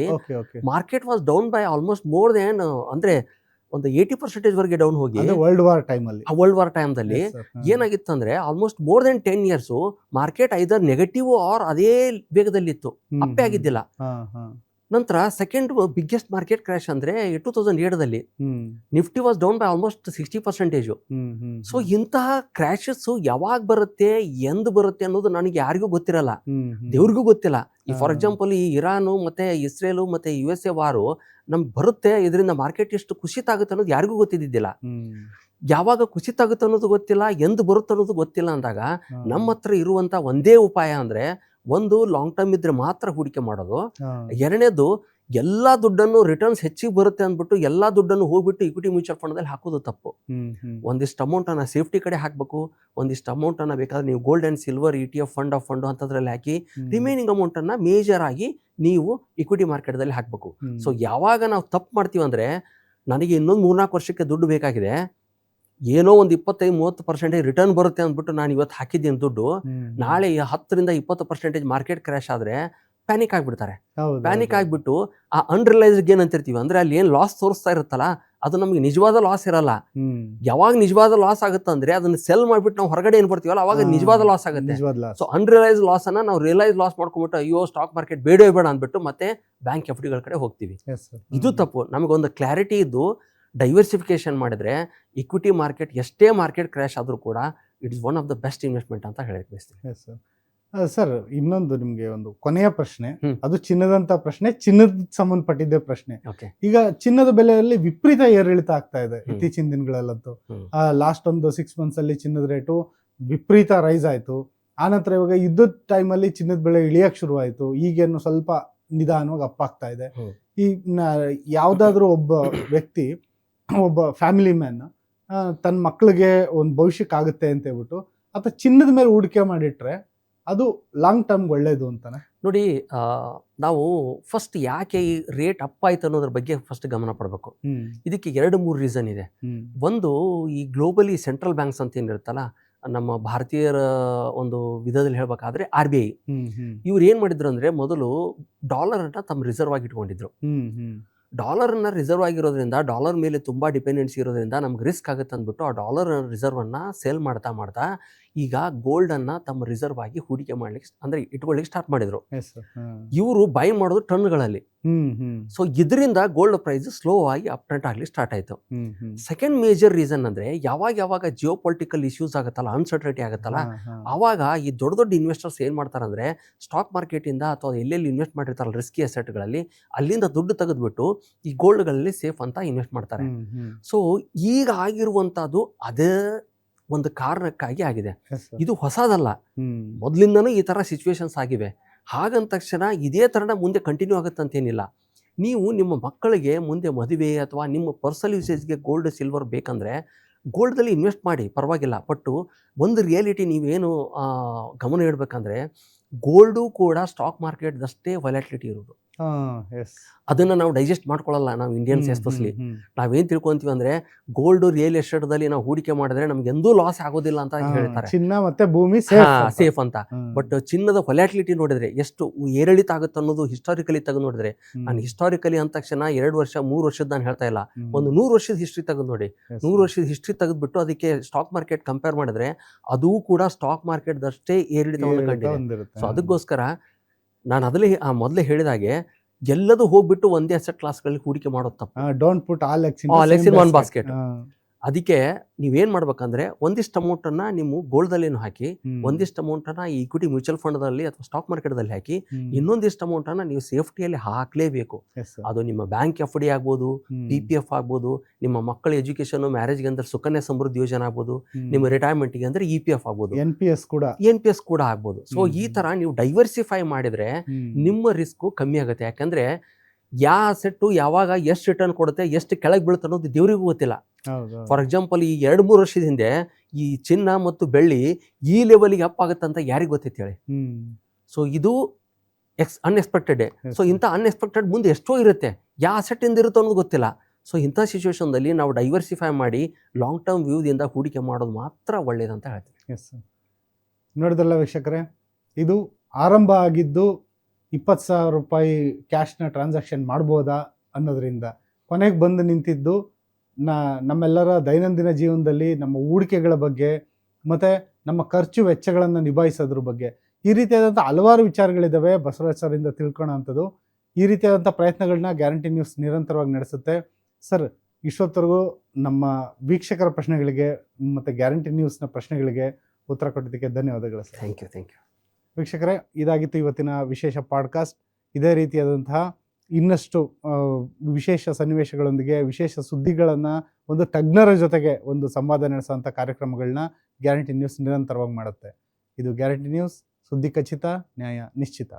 market was down by almost more than, ಅಂದರೆ ಒಂದು 80% ವರೆಗೆ ಡೌನ್ ಹೋಗಿ ವರ್ಲ್ಡ್ ವಾರ್ ಟೈಮ್ದಲ್ಲಿ ಏನಾಗಿತ್ತು ಅಂದರೆ almost more than 10 years market either negative or ಅದೇ ವೇಗದಲ್ಲಿತ್ತು, ಅಪ್ಪೆ ಆಗಿದ್ದಿಲ್ಲ. ನಂತರ ಸೆಕೆಂಡ್ ಬಿಗ್ಗೆಸ್ಟ್ ಮಾರ್ಕೆಟ್ ಕ್ರ್ಯಾಶ್ ಅಂದರೆ 2007ದಲ್ಲಿ Nifty was down by almost 60%. So ಇಂತಹ ಕ್ರ್ಯಾಶಸ್ ಯಾವಾಗ ಬರುತ್ತೆ, ಎಂದು ಬರುತ್ತೆ ಅನ್ನೋದು ನನಗೆ ಯಾರಿಗೂ ಗೊತ್ತಿರಲ್ಲ, ದೇವ್ರಿಗೂ ಗೊತ್ತಿಲ್ಲ. ಈ ಫಾರ್ ಎಕ್ಸಾಂಪಲ್ ಈ ಇರಾನು ಮತ್ತೆ ಇಸ್ರೇಲು ಮತ್ತೆ USA ವಾರು ನಮ್ಗೆ ಬರುತ್ತೆ, ಇದರಿಂದ ಮಾರ್ಕೆಟ್ ಎಷ್ಟು ಕುಸಿತ ಆಗುತ್ತೆ ಅನ್ನೋದು ಯಾರಿಗೂ ಗೊತ್ತಿದ್ದಿಲ್ಲ. ಯಾವಾಗ ಕುಸಿತ ಆಗುತ್ತೆ ಅನ್ನೋದು ಗೊತ್ತಿಲ್ಲ, ಎಂದು ಬರುತ್ತೆ ಅನ್ನೋದು ಗೊತ್ತಿಲ್ಲ ಅಂದಾಗ ನಮ್ಮ ಹತ್ರ ಇರುವಂಥ ಒಂದೇ ಉಪಾಯ ಅಂದರೆ, ಒಂದು ಲಾಂಗ್ ಟರ್ಮ್ ಇದ್ರೆ ಮಾತ್ರ ಹೂಡಿಕೆ ಮಾಡೋದು, ಎರಡನೇದು ಎಲ್ಲ ದುಡ್ಡನ್ನು ರಿಟರ್ನ್ಸ್ ಹೆಚ್ಚಿಗೆ ಬರುತ್ತೆ ಅಂದ್ಬಿಟ್ಟು ಎಲ್ಲ ದುಡ್ಡನ್ನು ಹೋಗ್ಬಿಟ್ಟು ಇಕ್ವಿಟಿ ಮ್ಯೂಚುವಲ್ ಫಂಡ್ದಲ್ಲಿ ಹಾಕೋದು ತಪ್ಪು. ಒಂದಿಷ್ಟು ಅಮೌಂಟನ್ನು ಸೇಫ್ಟಿ ಕಡೆ ಹಾಕಬೇಕು, ಒಂದಿಷ್ಟು ಅಮೌಂಟನ್ನು ಬೇಕಾದ್ರೆ ನೀವು gold and silver ETF fund of fund ಅಂಥದ್ರಲ್ಲಿ ಹಾಕಿ, ರಿಮೈನಿಂಗ್ ಅಮೌಂಟನ್ನು ಮೇಜರ್ ಆಗಿ ನೀವು ಇಕ್ವಿಟಿ ಮಾರ್ಕೆಟ್ದಲ್ಲಿ ಹಾಕಬೇಕು. ಸೊ ಯಾವಾಗ ನಾವು ತಪ್ಪು ಮಾಡ್ತೀವಿ ಅಂದರೆ, ನನಗೆ ಇನ್ನೊಂದು 3-4 ವರ್ಷಕ್ಕೆ ದುಡ್ಡು ಬೇಕಾಗಿದೆ, ಏನೋ ಒಂದು 25-30% ರಿಟರ್ನ್ ಬರುತ್ತೆ ಅಂದ್ಬಿಟ್ಟು ನಾನು ಇವತ್ತು ಹಾಕಿದ್ದೀನಿ ದುಡ್ಡು, ನಾಳೆ 10-20% ಮಾರ್ಕೆಟ್ ಕ್ರ್ಯಾಶ್ ಆದರೆ ಪ್ಯಾನಿಕ್ ಆಗಿಬಿಡ್ತಾರೆ. ಪ್ಯಾನಿಕ್ ಆಗಿಬಿಟ್ಟು ಆ ಅನ್ರಿಯಲೈಸ್ಡ್ ಗೇನ್ ಅಂತಿರ್ತೀವಿ, ಅಂದರೆ ಅಲ್ಲಿ ಏನು ಲಾಸ್ ತೋರಿಸ್ತಾ ಇರುತ್ತಲ್ಲ ಅದು ನಮಗೆ ನಿಜವಾದ ಲಾಸ್ ಇರಲ್ಲ. ಯಾವಾಗ ನಿಜವಾದ ಲಾಸ್ ಆಗುತ್ತೆ ಅಂದರೆ ಅದನ್ನು ಸೆಲ್ ಮಾಡಿಬಿಟ್ಟು ನಾವು ಹೊರಗಡೆ ಏನು ಬರ್ತೀವಲ್ಲ ಅವಾಗ ನಿಜವಾದ ಲಾಸ್ ಆಗುತ್ತೆ. ಸೊ ಅನ್ರಿಯಲೈಸ್ ಲಾಸನ್ನು ನಾವು ರಿಯಲೈಸ್ ಲಾಸ್ ಮಾಡ್ಕೊಂಡ್ಬಿಟ್ಟು ಅಯ್ಯೋ ಸ್ಟಾಕ್ ಮಾರ್ಕೆಟ್ ಬೇಡವೇ ಬೇಡ ಅಂದ್ಬಿಟ್ಟು ಮತ್ತೆ ಬ್ಯಾಂಕ್ FDಗಳ ಕಡೆ ಹೋಗ್ತೀವಿ. ಇದು ತಪ್ಪು. ನಮಗೊಂದು ಕ್ಲಾರಿಟಿ ಇದ್ದು ಡೈವರ್ಸಿಫಿಕೇಶನ್ ಮಾಡಿದ್ರೆ ಇಕ್ವಿಟಿ ಮಾರ್ಕೆಟ್ ಎಷ್ಟೇ ಮಾರ್ಕೆಟ್ ಕ್ರ್ಯಾಶ್ ಆದರೂ ಕೂಡ it is one of the best investment ಅಂತ ಹೇಳಕ್ಕೆ ಬಯಸ್ತೀನಿ. ಸರ್ ಇನ್ನೊಂದು ನಿಮಗೆ ಒಂದು ಕೊನೆಯ ಪ್ರಶ್ನೆ, ಅದು ಚಿನ್ನದಂತ ಪ್ರಶ್ನೆ, ಚಿನ್ನದ ಸಂಬಂಧಪಟ್ಟಿದ್ದ ಪ್ರಶ್ನೆ. ಈಗ ಚಿನ್ನದ ಬೆಲೆಯಲ್ಲಿ ವಿಪರೀತ ಏರಿಳಿತ ಆಗ್ತಾ ಇದೆ ಇತ್ತೀಚಿನ ದಿನಗಳಲ್ಲಂತೂ. ಲಾಸ್ಟ್ ಒಂದು 6 months ಅಲ್ಲಿ ಚಿನ್ನದ ರೇಟು ವಿಪರೀತ ರೈಸ್ ಆಯಿತು. ಆನಂತರ ಇವಾಗ ಯುದ್ಧದ ಟೈಮಲ್ಲಿ ಚಿನ್ನದ ಬೆಲೆ ಇಳಿಯಕ್ಕೆ ಶುರುವಾಯಿತು, ಈಗೇನು ಸ್ವಲ್ಪ ನಿಧಾನವಾಗಿ ಅಪ್ ಆಗ್ತಾ ಇದೆ. ಈ ಯಾವುದಾದ್ರೂ ಒಬ್ಬ ವ್ಯಕ್ತಿ, ಒಬ್ಬ ಫ್ಯಾಮಿಲಿ ಮ್ಯಾನ್ ತನ್ನ ಮಕ್ಕಳಿಗೆ ಒಂದು ಭವಿಷ್ಯಕ್ಕಾಗುತ್ತೆ ಅಂತ ಹೇಳ್ಬಿಟ್ಟು ಅಥವಾ ಚಿನ್ನದ ಮೇಲೆ ಹೂಡಿಕೆ ಮಾಡಿಟ್ರೆ ಅದು ಲಾಂಗ್ ಟರ್ಮ್ ಒಳ್ಳೇದು ಅಂತಾನೆ? ನೋಡಿ, ನಾವು ಫಸ್ಟ್ ಯಾಕೆ ಈ ರೇಟ್ ಅಪ್ ಆಯ್ತು ಅನ್ನೋದ್ರ ಬಗ್ಗೆ ಫಸ್ಟ್ ಗಮನ ಪಡಬೇಕು. ಇದಕ್ಕೆ 2-3 ರೀಸನ್ ಇದೆ. ಒಂದು, ಈ ಗ್ಲೋಬಲಿ ಸೆಂಟ್ರಲ್ ಬ್ಯಾಂಕ್ಸ್ ಅಂತ ಏನಿರುತ್ತಲ್ಲ, ನಮ್ಮ ಭಾರತೀಯರ ಒಂದು ವಿಧದಲ್ಲಿ ಹೇಳ್ಬೇಕಾದ್ರೆ RBI ಇವ್ರು ಏನು ಮಾಡಿದ್ರು ಅಂದರೆ ಮೊದಲು ಡಾಲರನ್ನು ತಮ್ಮ ರಿಸರ್ವ್ ಆಗಿ ಇಟ್ಕೊಂಡಿದ್ರು. ಡಾಲರ್ನ ರಿಸರ್ವ್ ಆಗಿರೋದ್ರಿಂದ ಡಾಲರ್ ಮೇಲೆ ತುಂಬ ಡಿಪೆಂಡೆನ್ಸಿ ಇರೋದ್ರಿಂದ ನಮ್ಗೆ ರಿಸ್ಕ್ ಆಗುತ್ತೆ ಅಂದ್ಬಿಟ್ಟು ಆ ಡಾಲರ್ ರಿಸರ್ವನ್ನು ಸೇಲ್ ಮಾಡ್ತಾ ಮಾಡ್ತಾ ಈಗ ಗೋಲ್ಡನ್ನು ತಮ್ಮ ರಿಸರ್ವ್ ಆಗಿ ಹೂಡಿಕೆ ಮಾಡ್ಲಿಕ್ಕೆ ಅಂದರೆ ಇಟ್ಕೊಳ್ಳಿಕ್ಕೆ ಸ್ಟಾರ್ಟ್ ಮಾಡಿದ್ರು. ಇವರು ಬೈ ಮಾಡೋದು ಟನ್ಗಳಲ್ಲಿ. ಸೊ ಇದರಿಂದ ಗೋಲ್ಡ್ ಪ್ರೈಸ್ ಸ್ಲೋ ಆಗಿ ಅಪ್ಟ್ರೆಂಟ್ ಆಗ್ಲಿಕ್ಕೆ ಸ್ಟಾರ್ಟ್ ಆಯಿತು. ಸೆಕೆಂಡ್ ಮೇಜರ್ ರೀಸನ್ ಅಂದರೆ ಯಾವಾಗ ಜಿಯೋ ಪೊಲಿಟಿಕಲ್ ಇಶ್ಯೂಸ್ ಆಗುತ್ತಲ್ಲ, ಅನ್ಸರ್ಟನಿಟಿ ಆಗುತ್ತಲ್ಲ, ಆವಾಗ ಈ ದೊಡ್ಡ ದೊಡ್ಡ ಇನ್ವೆಸ್ಟರ್ಸ್ ಏನು ಮಾಡ್ತಾರೆ ಅಂದರೆ ಸ್ಟಾಕ್ ಮಾರ್ಕೆಟಿಂದ ಅಥವಾ ಎಲ್ಲೆಲ್ಲಿ ಇನ್ವೆಸ್ಟ್ ಮಾಡಿರ್ತಾರಲ್ಲ ರಿಸ್ಕಿ ಅಸೆಟ್ಗಳಲ್ಲಿ ಅಲ್ಲಿಂದ ದುಡ್ಡು ತೆಗೆದುಬಿಟ್ಟು ಈ ಗೋಲ್ಡ್ಗಳಲ್ಲಿ ಸೇಫ್ ಅಂತ ಇನ್ವೆಸ್ಟ್ ಮಾಡ್ತಾರೆ. ಸೊ ಈಗ ಆಗಿರುವಂಥದ್ದು ಅದೇ ಒಂದು ಕಾರಣಕ್ಕಾಗಿ ಆಗಿದೆ. ಇದು ಹೊಸದಲ್ಲ, ಮೊದಲಿಂದನೂ ಈ ಥರ ಸಿಚುವೇಶನ್ಸ್ ಆಗಿವೆ. ಹಾಗಂದ ತಕ್ಷಣ ಇದೇ ಥರನ ಮುಂದೆ ಕಂಟಿನ್ಯೂ ಆಗುತ್ತಂತೇನಿಲ್ಲ. ನೀವು ನಿಮ್ಮ ಮಕ್ಕಳಿಗೆ ಮುಂದೆ ಮದುವೆ ಅಥವಾ ನಿಮ್ಮ ಪರ್ಸನಲ್ ಯೂಸೇಜ್ಗೆ ಗೋಲ್ಡ್ ಸಿಲ್ವರ್ ಬೇಕಂದರೆ ಗೋಲ್ಡ್ದಲ್ಲಿ ಇನ್ವೆಸ್ಟ್ ಮಾಡಿ, ಪರವಾಗಿಲ್ಲ. ಬಟ್ಟು ಒಂದು ರಿಯಾಲಿಟಿ ನೀವೇನು ಗಮನ ಇಡಬೇಕಂದ್ರೆ ಗೋಲ್ಡು ಕೂಡ ಸ್ಟಾಕ್ ಮಾರ್ಕೆಟ್ದಷ್ಟೇ ವೊಲಾಟಿಲಿಟಿ ಇರೋದು. ಅದನ್ನು ನಾವು ಡೈಜೆಸ್ಟ್ ಮಾಡ್ಕೊಳ್ಳಲ್ಲ ನಾವು ಇಂಡಿಯನ್ಸ್ ಎಸ್ಪೆಷಲಿ. ನಾವೇನು ತಿಳ್ಕೊಂತೀವಿ ಅಂದರೆ ಗೋಲ್ಡು ರಿಯಲ್ ಎಸ್ಟೇಟ್ದಲ್ಲಿ ನಾವು ಹೂಡಿಕೆ ಮಾಡಿದ್ರೆ ನಮ್ಗೆ ಎಂದೂ ಲಾಸ್ ಆಗೋದಿಲ್ಲ ಅಂತ ಹೇಳ್ತಾರೆ, ಚಿನ್ನ ಮತ್ತೆ ಭೂಮಿ ಸೇಫ್ ಅಂತ. ಬಟ್ ಚಿನ್ನದ ವೊಲಾಟಿಲಿಟಿ ನೋಡಿದ್ರೆ ಎಷ್ಟು ಏರಿಳಿತ ಆಗುತ್ತೆ ಅನ್ನೋದು ಹಿಸ್ಟಾರಿಕಲಿ ತೆಗೆದು ನೋಡಿದ್ರೆ, ನಾನು ಹಿಸ್ಟಾರಿಕಲಿ ಅಂದ ತಕ್ಷಣ 2 ವರ್ಷ 3 ವರ್ಷದ ನಾನು ಹೇಳ್ತಾ ಇಲ್ಲ, ಒಂದು 100 ವರ್ಷದ ಹಿಸ್ಟ್ರಿ ತೆಗೆದು ನೋಡಿ. 100 ವರ್ಷದ ಹಿಸ್ಟ್ರಿ ತೆಗೆದ್ಬಿಟ್ಟು ಅದಕ್ಕೆ ಸ್ಟಾಕ್ ಮಾರ್ಕೆಟ್ ಕಂಪೇರ್ ಮಾಡಿದ್ರೆ ಅದು ಕೂಡ ಸ್ಟಾಕ್ ಮಾರ್ಕೆಟ್ದಷ್ಟೇ ಏರಿಳಿತವನ್ನು ಕಂಡಿದೆ. ಸೊ ಅದಕ್ಕೋಸ್ಕರ ನಾನು ಅದರಲ್ಲಿ ಮೊದಲೇ ಹೇಳಿದಾಗೆ ಎಲ್ಲದೂ ಹೋಗ್ಬಿಟ್ಟು ಒಂದೇ ಅಸೆಟ್ ಕ್ಲಾಸ್ಗಳಲ್ಲಿ ಹೂಡಿಕೆ ಮಾಡೋದು ತಪ್ಪು. Don't put all eggs in one basket. ಅದಕ್ಕೆ ನೀವೇನು ಮಾಡ್ಬೇಕಂದ್ರೆ ಒಂದಿಷ್ಟು ಅಮೌಂಟನ್ನು ನೀವು ಗೋಲ್ಡಲ್ಲೇನು ಹಾಕಿ, ಒಂದಿಷ್ಟು ಅಮೌಂಟನ್ನು ಈ ಈಕ್ವಿಟಿ ಮ್ಯೂಚುವಲ್ ಫಂಡ್ದಲ್ಲಿ ಅಥವಾ ಸ್ಟಾಕ್ ಮಾರ್ಕೆಟ್ದಲ್ಲಿ ಹಾಕಿ, ಇನ್ನೊಂದಿಷ್ಟು ಅಮೌಂಟನ್ನು ನೀವು ಸೇಫ್ಟಿಯಲ್ಲಿ ಹಾಕಲೇಬೇಕು. ಅದು ನಿಮ್ಮ ಬ್ಯಾಂಕ್ FD ಆಗ್ಬೋದು, PPF ಆಗ್ಬೋದು, ನಿಮ್ಮ ಮಕ್ಕಳ ಎಜುಕೇಷನ್ ಮ್ಯಾರೇಜ್ಗೆ ಅಂದ್ರೆ ಸುಕನ್ಯಾ ಸಮೃದ್ಧಿ ಯೋಜನೆ ಆಗ್ಬೋದು, ನಿಮ್ಮ ರಿಟೈರ್ಮೆಂಟ್ಗೆ ಅಂದ್ರೆ EPF ಆಗ್ಬೋದು, NPS ಕೂಡ ಆಗ್ಬೋದು. ಸೊ ಈ ಥರ ನೀವು ಡೈವರ್ಸಿಫೈ ಮಾಡಿದರೆ ನಿಮ್ಮ ರಿಸ್ಕು ಕಮ್ಮಿ ಆಗುತ್ತೆ. ಯಾಕಂದರೆ ಯಾವ ಅಸೆಟ್ಟು ಯಾವಾಗ ಎಷ್ಟು ರಿಟರ್ನ್ ಕೊಡುತ್ತೆ, ಎಷ್ಟು ಕೆಳಗೆ ಬೀಳುತ್ತೆ ಅನ್ನೋದು ದೇವರಿಗೂ ಗೊತ್ತಿಲ್ಲ. ಫಾರ್ ಎಕ್ಸಾಂಪಲ್ ಈ 2-3 ವರ್ಷದ ಹಿಂದೆ ಈ ಚಿನ್ನ ಮತ್ತು ಬೆಳ್ಳಿ ಈ ಲೆವೆಲ್ಗೆ ಅಪ್ ಆಗುತ್ತೆ ಅಂತ ಯಾರಿಗೆ ಗೊತ್ತಿತ್ತು ಹೇಳಿ? ಸೊ ಇದು ಅನ್ಎಕ್ಸ್ಪೆಕ್ಟೆಡ್. ಸೊ ಇಂಥ ಅನ್ಎಕ್ಸ್ಪೆಕ್ಟೆಡ್ ಮುಂದೆ ಎಷ್ಟೋ ಇರುತ್ತೆ, ಯಾವ ಅಸೆಟ್ಟಿಂದ ಇರುತ್ತೋ ಅನ್ನೋದು ಗೊತ್ತಿಲ್ಲ. ಸೊ ಇಂಥ ಸಿಚುವೇಶನ್ದಲ್ಲಿ ನಾವು ಡೈವರ್ಸಿಫೈ ಮಾಡಿ ಲಾಂಗ್ ಟರ್ಮ್ ವ್ಯೂದಿಂದ ಹೂಡಿಕೆ ಮಾಡೋದು ಮಾತ್ರ ಒಳ್ಳೇದಂತ ಹೇಳ್ತೀವಿ. ನೋಡಿದ್ರಲ್ಲ ವೀಕ್ಷಕರೇ, ಇದು ಆರಂಭ ಆಗಿದ್ದು 20,000 ರೂಪಾಯಿ ಕ್ಯಾಶ್ನ ಟ್ರಾನ್ಸಾಕ್ಷನ್ ಮಾಡ್ಬೋದಾ ಅನ್ನೋದ್ರಿಂದ ಕೊನೆಗೆ ಬಂದು ನಿಂತಿದ್ದು ನಮ್ಮೆಲ್ಲರ ದೈನಂದಿನ ಜೀವನದಲ್ಲಿ ನಮ್ಮ ಹೂಡಿಕೆಗಳ ಬಗ್ಗೆ ಮತ್ತು ನಮ್ಮ ಖರ್ಚು ವೆಚ್ಚಗಳನ್ನು ನಿಭಾಯಿಸೋದ್ರ ಬಗ್ಗೆ. ಈ ರೀತಿಯಾದಂಥ ಹಲವಾರು ವಿಚಾರಗಳಿದ್ದಾವೆ ಬಸವರಾಜ್ ಸರಿಂದ ತಿಳ್ಕೊಳ್ಳೋ ಅಂಥದ್ದು. ಈ ರೀತಿಯಾದಂಥ ಪ್ರಯತ್ನಗಳನ್ನ ಗ್ಯಾರಂಟಿ ನ್ಯೂಸ್ ನಿರಂತರವಾಗಿ ನಡೆಸುತ್ತೆ. ಸರ್, ಇಷ್ಟೊತ್ತರೆಗೂ ನಮ್ಮ ವೀಕ್ಷಕರ ಪ್ರಶ್ನೆಗಳಿಗೆ ಮತ್ತು ಗ್ಯಾರಂಟಿ ನ್ಯೂಸ್ನ ಪ್ರಶ್ನೆಗಳಿಗೆ ಉತ್ತರ ಕೊಟ್ಟಿದ್ದಕ್ಕೆ ಧನ್ಯವಾದಗಳು ಸರ್. Thank you. ವೀಕ್ಷಕರೇ, ಇದಾಗಿತ್ತು ಇವತ್ತಿನ ವಿಶೇಷ ಪಾಡ್ಕಾಸ್ಟ್. ಇದೇ ರೀತಿಯಾದಂತಹ ಇನ್ನಷ್ಟು ವಿಶೇಷ ಸನ್ನಿವೇಶಗಳೊಂದಿಗೆ ವಿಶೇಷ ಸುದ್ದಿಗಳನ್ನು ಒಂದು ತಜ್ಞರ ಜೊತೆಗೆ ಒಂದು ಸಂವಾದ ನಡೆಸುವಂಥ ಕಾರ್ಯಕ್ರಮಗಳನ್ನ ಗ್ಯಾರಂಟಿ ನ್ಯೂಸ್ ನಿರಂತರವಾಗಿ ಮಾಡುತ್ತೆ. ಇದು ಗ್ಯಾರಂಟಿ ನ್ಯೂಸ್, ಸುದ್ದಿ ಖಚಿತ, ನ್ಯಾಯ ನಿಶ್ಚಿತ.